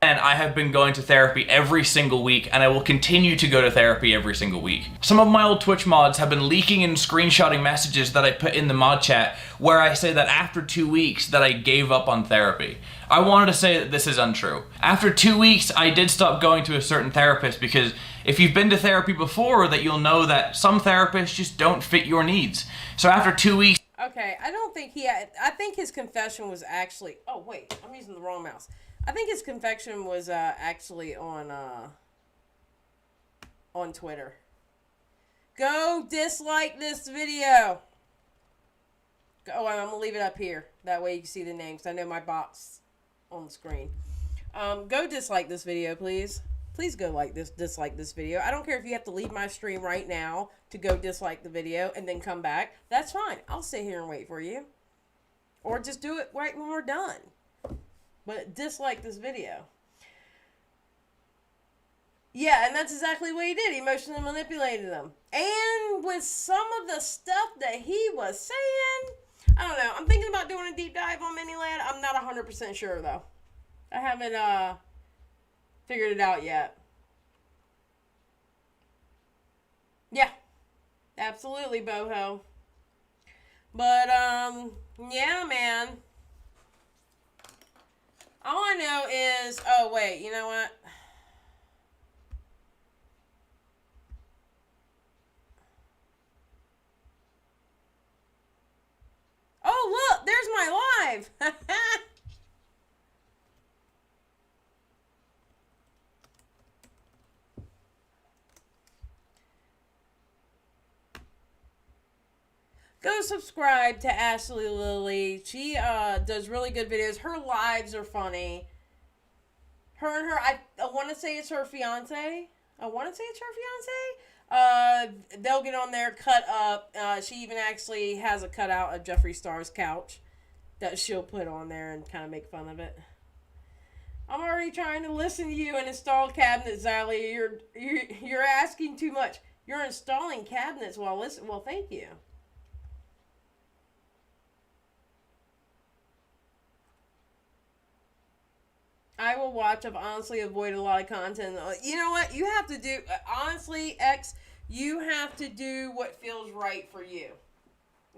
And I have been going to therapy every single week, and I will continue to go to therapy every single week. Some of my old Twitch mods have been leaking and screenshotting messages that I put in the mod chat where I say that after 2 weeks that I gave up on therapy. I wanted to say that this is untrue. After 2 weeks, I did stop going to a certain therapist because if you've been to therapy before, that you'll know that some therapists just don't fit your needs. So after 2 weeks... Okay, I don't think he had... I think his confession was actually... Oh, wait, I'm using the wrong mouse. I think his confession was actually on Twitter. Go dislike this video. Oh, I'm going to leave it up here. That way you can see the names. I know my box on the screen. Go dislike this video, please. Please go dislike this video. I don't care if you have to leave my stream right now to go dislike the video and then come back. That's fine. I'll sit here and wait for you. Or just do it right when we're done. But dislike this video. Yeah, and that's exactly what he did. He emotionally manipulated them. And with some of the stuff that he was saying, I don't know. I'm thinking about doing a deep dive on Mini Lad. I'm not 100% sure, though. I haven't figured it out yet. Yeah. Absolutely, boho. But, yeah, man. All I know is, oh, wait, you know what? Oh, look, there's my live. Go subscribe to Ashlee Lillie. She does really good videos. Her lives are funny. Her and her, I want to say it's her fiance. They'll get on there, cut up. She even actually has a cutout of Jeffree Star's couch that she'll put on there and kind of make fun of it. I'm already trying to listen to you and install cabinets, Zally. You're asking too much. You're installing cabinets while listening. Well, thank you. I will watch. I've honestly avoided a lot of content. You know what? You have to do... honestly, X, you have to do what feels right for you.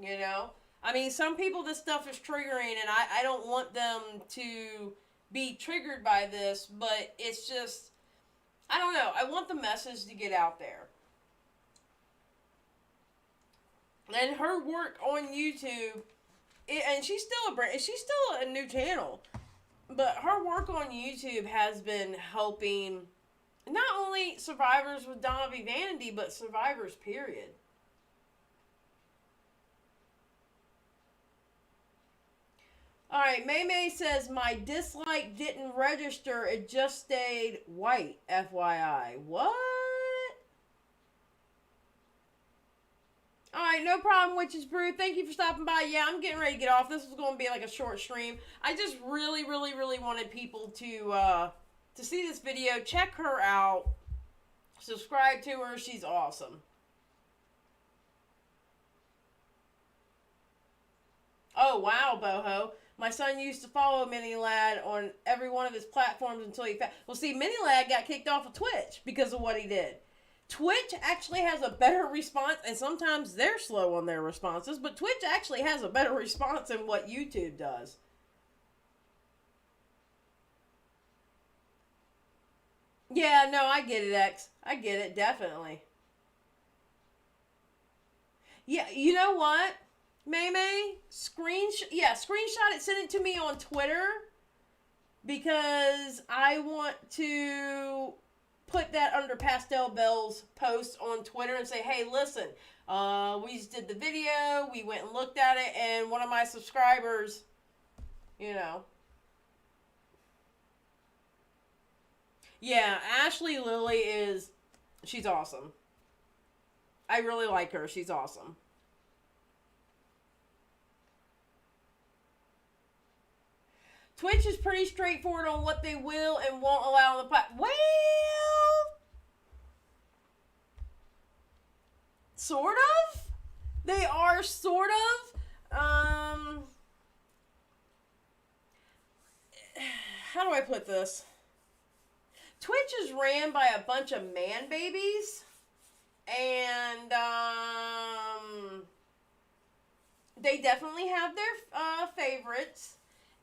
You know? I mean, some people this stuff is triggering, and I don't want them to be triggered by this, but it's just... I don't know. I want the message to get out there. And her work on YouTube... and she's still a new channel. But her work on YouTube has been helping not only survivors with Donna V. Vanity, but survivors, period. Alright, May says, my dislike didn't register, it just stayed white, FYI. What? Alright, no problem, Witch's Brew. Thank you for stopping by. Yeah, I'm getting ready to get off. This was going to be like a short stream. I just really, really, really wanted people to to see this video, check her out. Subscribe to her. She's awesome. Oh, wow, Boho. My son used to follow Mini Lad on every one of his platforms until he found... Well, see, Mini Lad got kicked off of Twitch because of what he did. Twitch actually has a better response, and sometimes they're slow on their responses, but Twitch actually has a better response than what YouTube does. Yeah, no, I get it, X. I get it, definitely. Yeah, you know what, May? Screenshot it, send it to me on Twitter, because I want to put that under Pastel Bell's post on Twitter and say, hey, listen, we just did the video, we went and looked at it, and one of my subscribers, you know. Yeah, Ashlee Lillie she's awesome. I really like her. She's awesome. Twitch is pretty straightforward on what they will and won't allow on the platform. Well, sort of. They are sort of. How do I put this? Twitch is ran by a bunch of man babies, and they definitely have their favorites,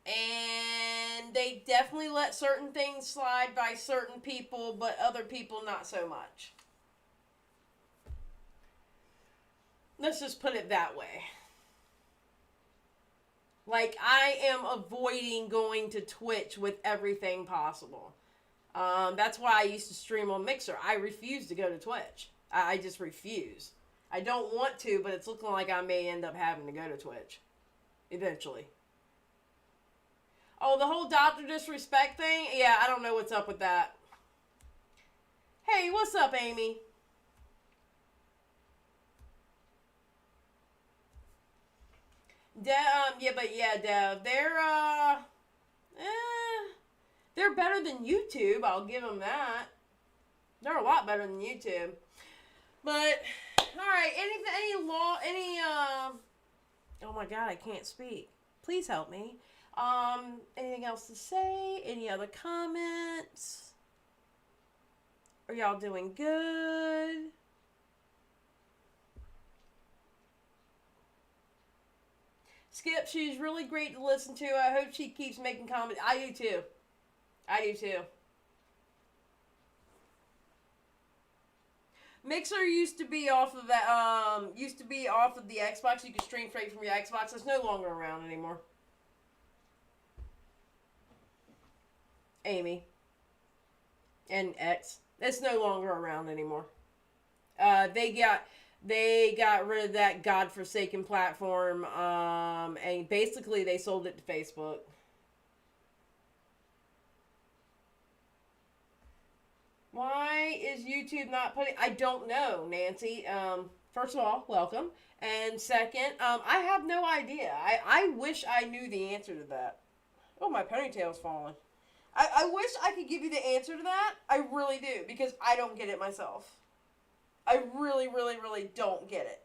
and they definitely let certain things slide by certain people, but other people not so much. Let's just put it that way. Like, I am avoiding going to Twitch with everything possible. That's why I used to stream on Mixer. I refuse to go to Twitch. I just refuse. I don't want to, but it's looking like I may end up having to go to Twitch. Eventually. Oh, the whole Dr. Disrespect thing? Yeah, I don't know what's up with that. Hey, what's up, Amy? Dev, they're better than YouTube. I'll give them that. They're a lot better than YouTube. But, alright, oh my god, I can't speak. Please help me. Anything else to say? Any other comments? Are y'all doing good? Skip, she's really great to listen to. I hope she keeps making comments. I do too. Mixer used to be off of that, the Xbox. You could stream straight from your Xbox. It's no longer around anymore. Amy. And X. It's no longer around anymore. They got rid of that godforsaken platform, and basically they sold it to Facebook. Why is YouTube not putting... I don't know, Nancy. First of all, welcome. And second, I have no idea. I wish I knew the answer to that. Oh, my ponytail's falling. I wish I could give you the answer to that. I really do, because I don't get it myself. I really, really, really don't get it.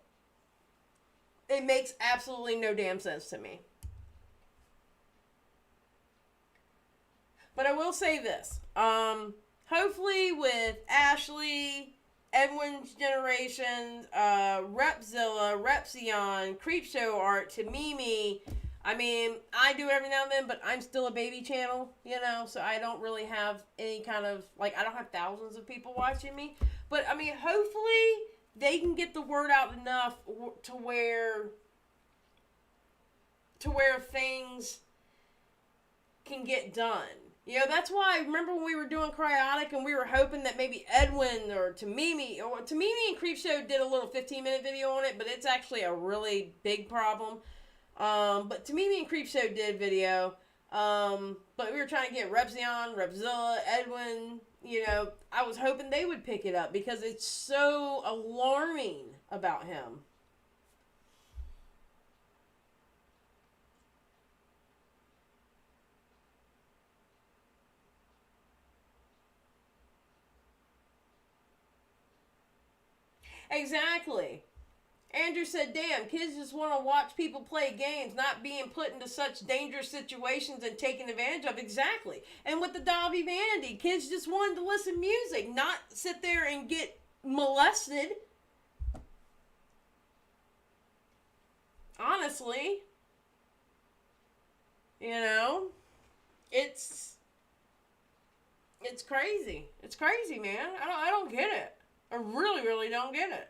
It makes absolutely no damn sense to me. But I will say this. Hopefully with Ashlee, Edwin's Generation, Repzilla, Repzion, Creepshow Art, Tamimi. I mean, I do every now and then, but I'm still a baby channel, you know, so I don't really have any kind of, like, I don't have thousands of people watching me. But, I mean, hopefully they can get the word out enough to where things can get done. You know, that's why I remember when we were doing Cryotic and we were hoping that maybe Edwin or Tamimi and Creepshow did a little 15-minute video on it, but it's actually a really big problem. But Tamimi and Creepshow did video. But we were trying to get Repzion, Repzilla, Edwin, you know, I was hoping they would pick it up because it's so alarming about him. Exactly. Andrew said, damn, kids just want to watch people play games, not being put into such dangerous situations and taken advantage of. Exactly. And with the Davi Vanity, kids just wanted to listen to music, not sit there and get molested. Honestly. You know? It's crazy. It's crazy, man. I don't get it. I really, really don't get it.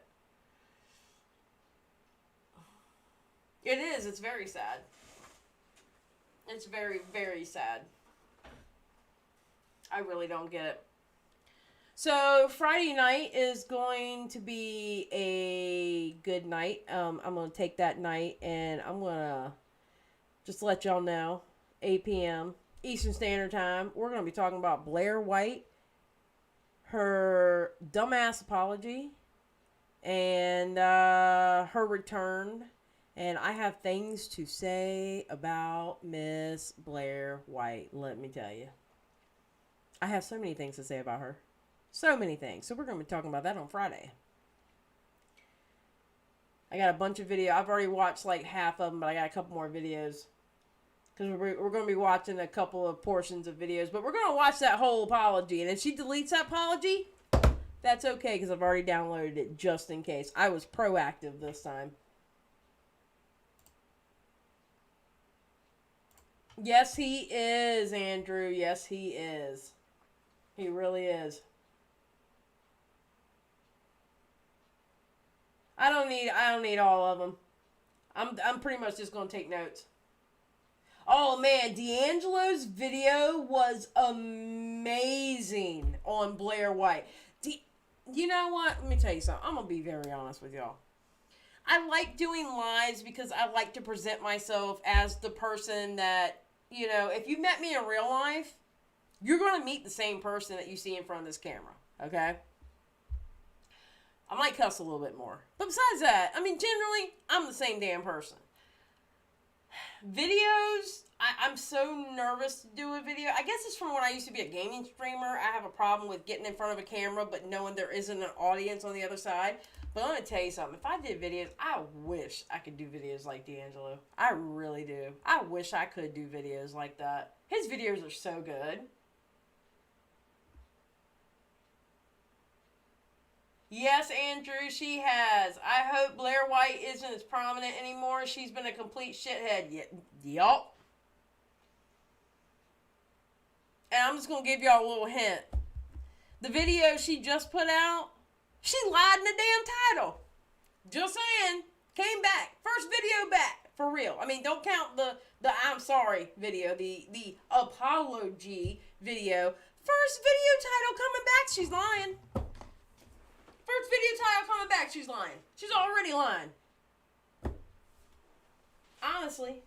It is. It's very sad. It's very, very sad. I really don't get it. So, Friday night is going to be a good night. I'm going to take that night and I'm going to just let y'all know. 8 p.m. Eastern Standard Time. We're going to be talking about Blair White, her dumbass apology, and her return. And I have things to say about Miss Blair White, let me tell you. I have so many things to say about her. So many things. So we're going to be talking about that on Friday. I got a bunch of video. I've already watched like half of them, but I got a couple more videos. Because we're going to be watching a couple of portions of videos. But we're going to watch that whole apology. And if she deletes that apology, that's okay. Because I've already downloaded it just in case. I was proactive this time. Yes, he is, Andrew. Yes, he is. He really is. I don't need all of them. I'm pretty much just going to take notes. Oh man, D'Angelo's video was amazing on Blair White. You know what? Let me tell you something. I'm going to be very honest with y'all. I like doing lives because I like to present myself as the person that, you know, if you met me in real life, you're going to meet the same person that you see in front of this camera, okay? I might cuss a little bit more. But besides that, I mean, generally, I'm the same damn person. Videos, I'm so nervous to do a video. I guess it's from when I used to be a gaming streamer. I have a problem with getting in front of a camera, but knowing there isn't an audience on the other side. But I'm going to tell you something. If I did videos, I wish I could do videos like D'Angelo. I really do. I wish I could do videos like that. His videos are so good. Yes, Andrew, she has. I hope Blair White isn't as prominent anymore. She's been a complete shithead. Yup. And I'm just going to give y'all a little hint. The video she just put out, she lied in the damn title. Just saying. Came back. First video back. For real. I mean, don't count the I'm sorry video. The apology video. First video title coming back. She's lying. First video title coming back. She's lying. She's already lying. Honestly.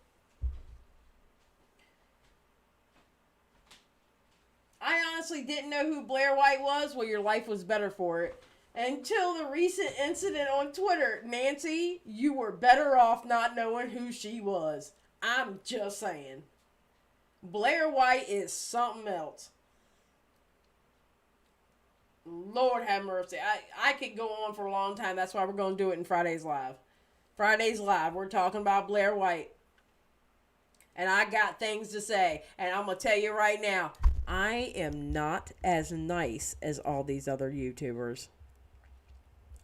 I honestly didn't know who Blair White was. Well, your life was better for it. Until the recent incident on Twitter. Nancy, you were better off not knowing who she was. I'm just saying. Blair White is something else. Lord have mercy. I could go on for a long time. That's why we're going to do it in Friday's Live. Friday's Live, we're talking about Blair White. And I got things to say. And I'm going to tell you right now, I am not as nice as all these other YouTubers.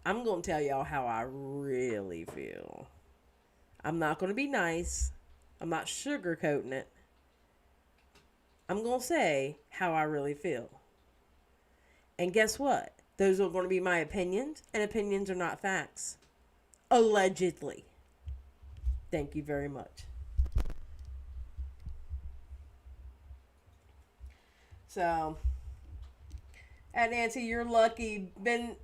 I'm going to tell y'all how I really feel. I'm not going to be nice. I'm not sugarcoating it. I'm going to say how I really feel. And guess what? Those are going to be my opinions, and opinions are not facts. Allegedly. Thank you very much. So, and Nancy, you're lucky. Ben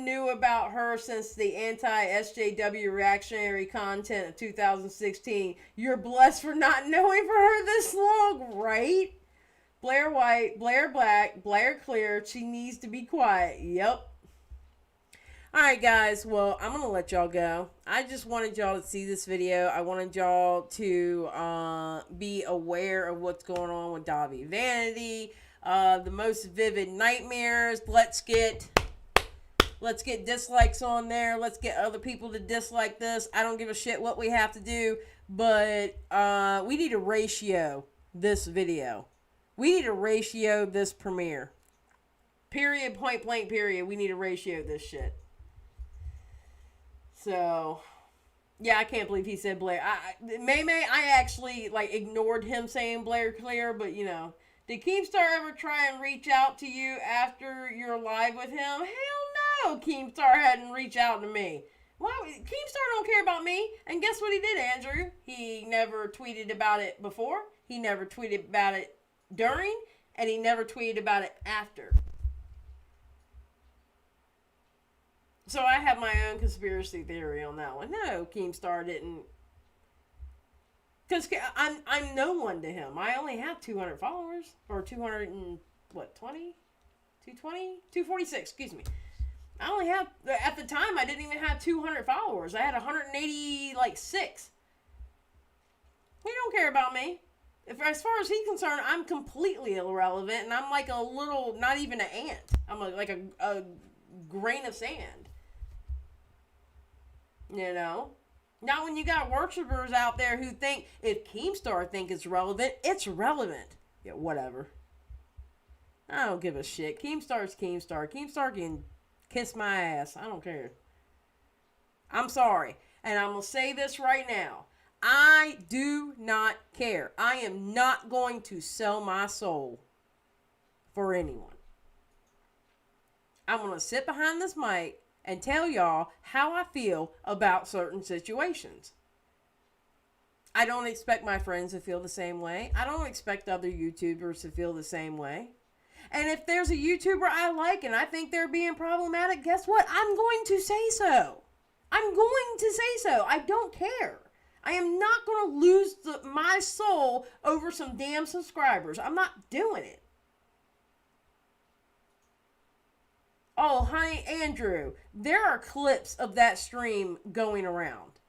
knew about her since the anti-SJW reactionary content of 2016. You're blessed for not knowing for her this long, right? Blair White, Blair Black, Blair Clear. She needs to be quiet. Yep. Alright guys, well, I'm going to let y'all go. I just wanted y'all to see this video. I wanted y'all to be aware of what's going on with Davi Vanity. The most vivid nightmares. Let's get Let's get dislikes on there. Let's get other people to dislike this. I don't give a shit what we have to do, but we need to ratio this video. We need to ratio this premiere. Period, point blank, period. We need to ratio this shit. So, yeah, I can't believe he said Blair. I actually, like, ignored him saying Blair Clear, but, you know. Did Keemstar ever try and reach out to you after you're live with him? Hell no, Keemstar hadn't reached out to me. Why? Keemstar don't care about me. And guess what he did, Andrew? He never tweeted about it before. He never tweeted about it during. And he never tweeted about it after. So I have my own conspiracy theory on that one. No, Keemstar didn't. Because I'm no one to him. I only have 200 followers. Or 200 and, what, 20? 220? 246, excuse me. I only have, at the time, I didn't even have 200 followers. I had 186. He don't care about me. As far as he's concerned, I'm completely irrelevant. And I'm like a little, not even an ant. I'm like a grain of sand. You know? Not when you got worshipers out there who think, if Keemstar think it's relevant, it's relevant. Yeah, whatever. I don't give a shit. Keemstar's Keemstar. Keemstar can kiss my ass. I don't care. I'm sorry. And I'm going to say this right now. I do not care. I am not going to sell my soul for anyone. I'm going to sit behind this mic and tell y'all how I feel about certain situations. I don't expect my friends to feel the same way. I don't expect other YouTubers to feel the same way. And if there's a YouTuber I like and I think they're being problematic, guess what? I'm going to say so. I'm going to say so. I don't care. I am not going to lose my soul over some damn subscribers. I'm not doing it. Oh, honey, Andrew, there are clips of that stream going around.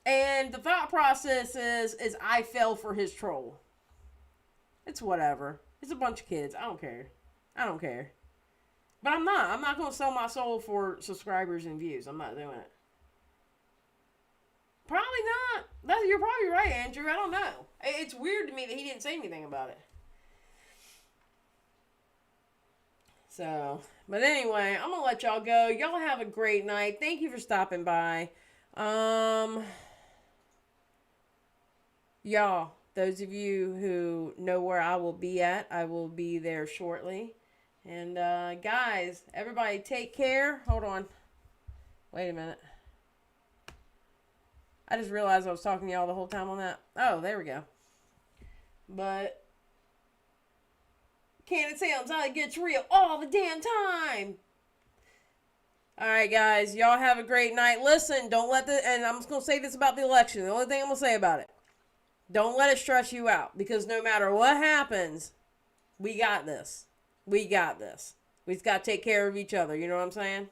And the thought process is I fell for his troll. It's whatever. It's a bunch of kids. I don't care. I don't care. But I'm not going to sell my soul for subscribers and views. I'm not doing it. Probably not. You're probably right, Andrew. I don't know. It's weird to me that he didn't say anything about it. So, but anyway, I'm going to let y'all go. Y'all have a great night. Thank you for stopping by. Y'all, those of you who know where I will be at, I will be there shortly. And, guys, everybody take care. Hold on. Wait a minute. I just realized I was talking to y'all the whole time on that. Oh, there we go. But can't it sounds how it gets real all the damn time. Alright, guys. Y'all have a great night. Listen, don't let and I'm just going to say this about the election. The only thing I'm going to say about it. Don't let it stress you out. Because no matter what happens, we got this. We got this. We just got to take care of each other. You know what I'm saying?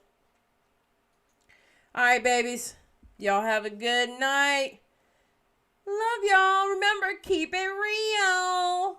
Alright, babies. Y'all have a good night. Love y'all. Remember, keep it real.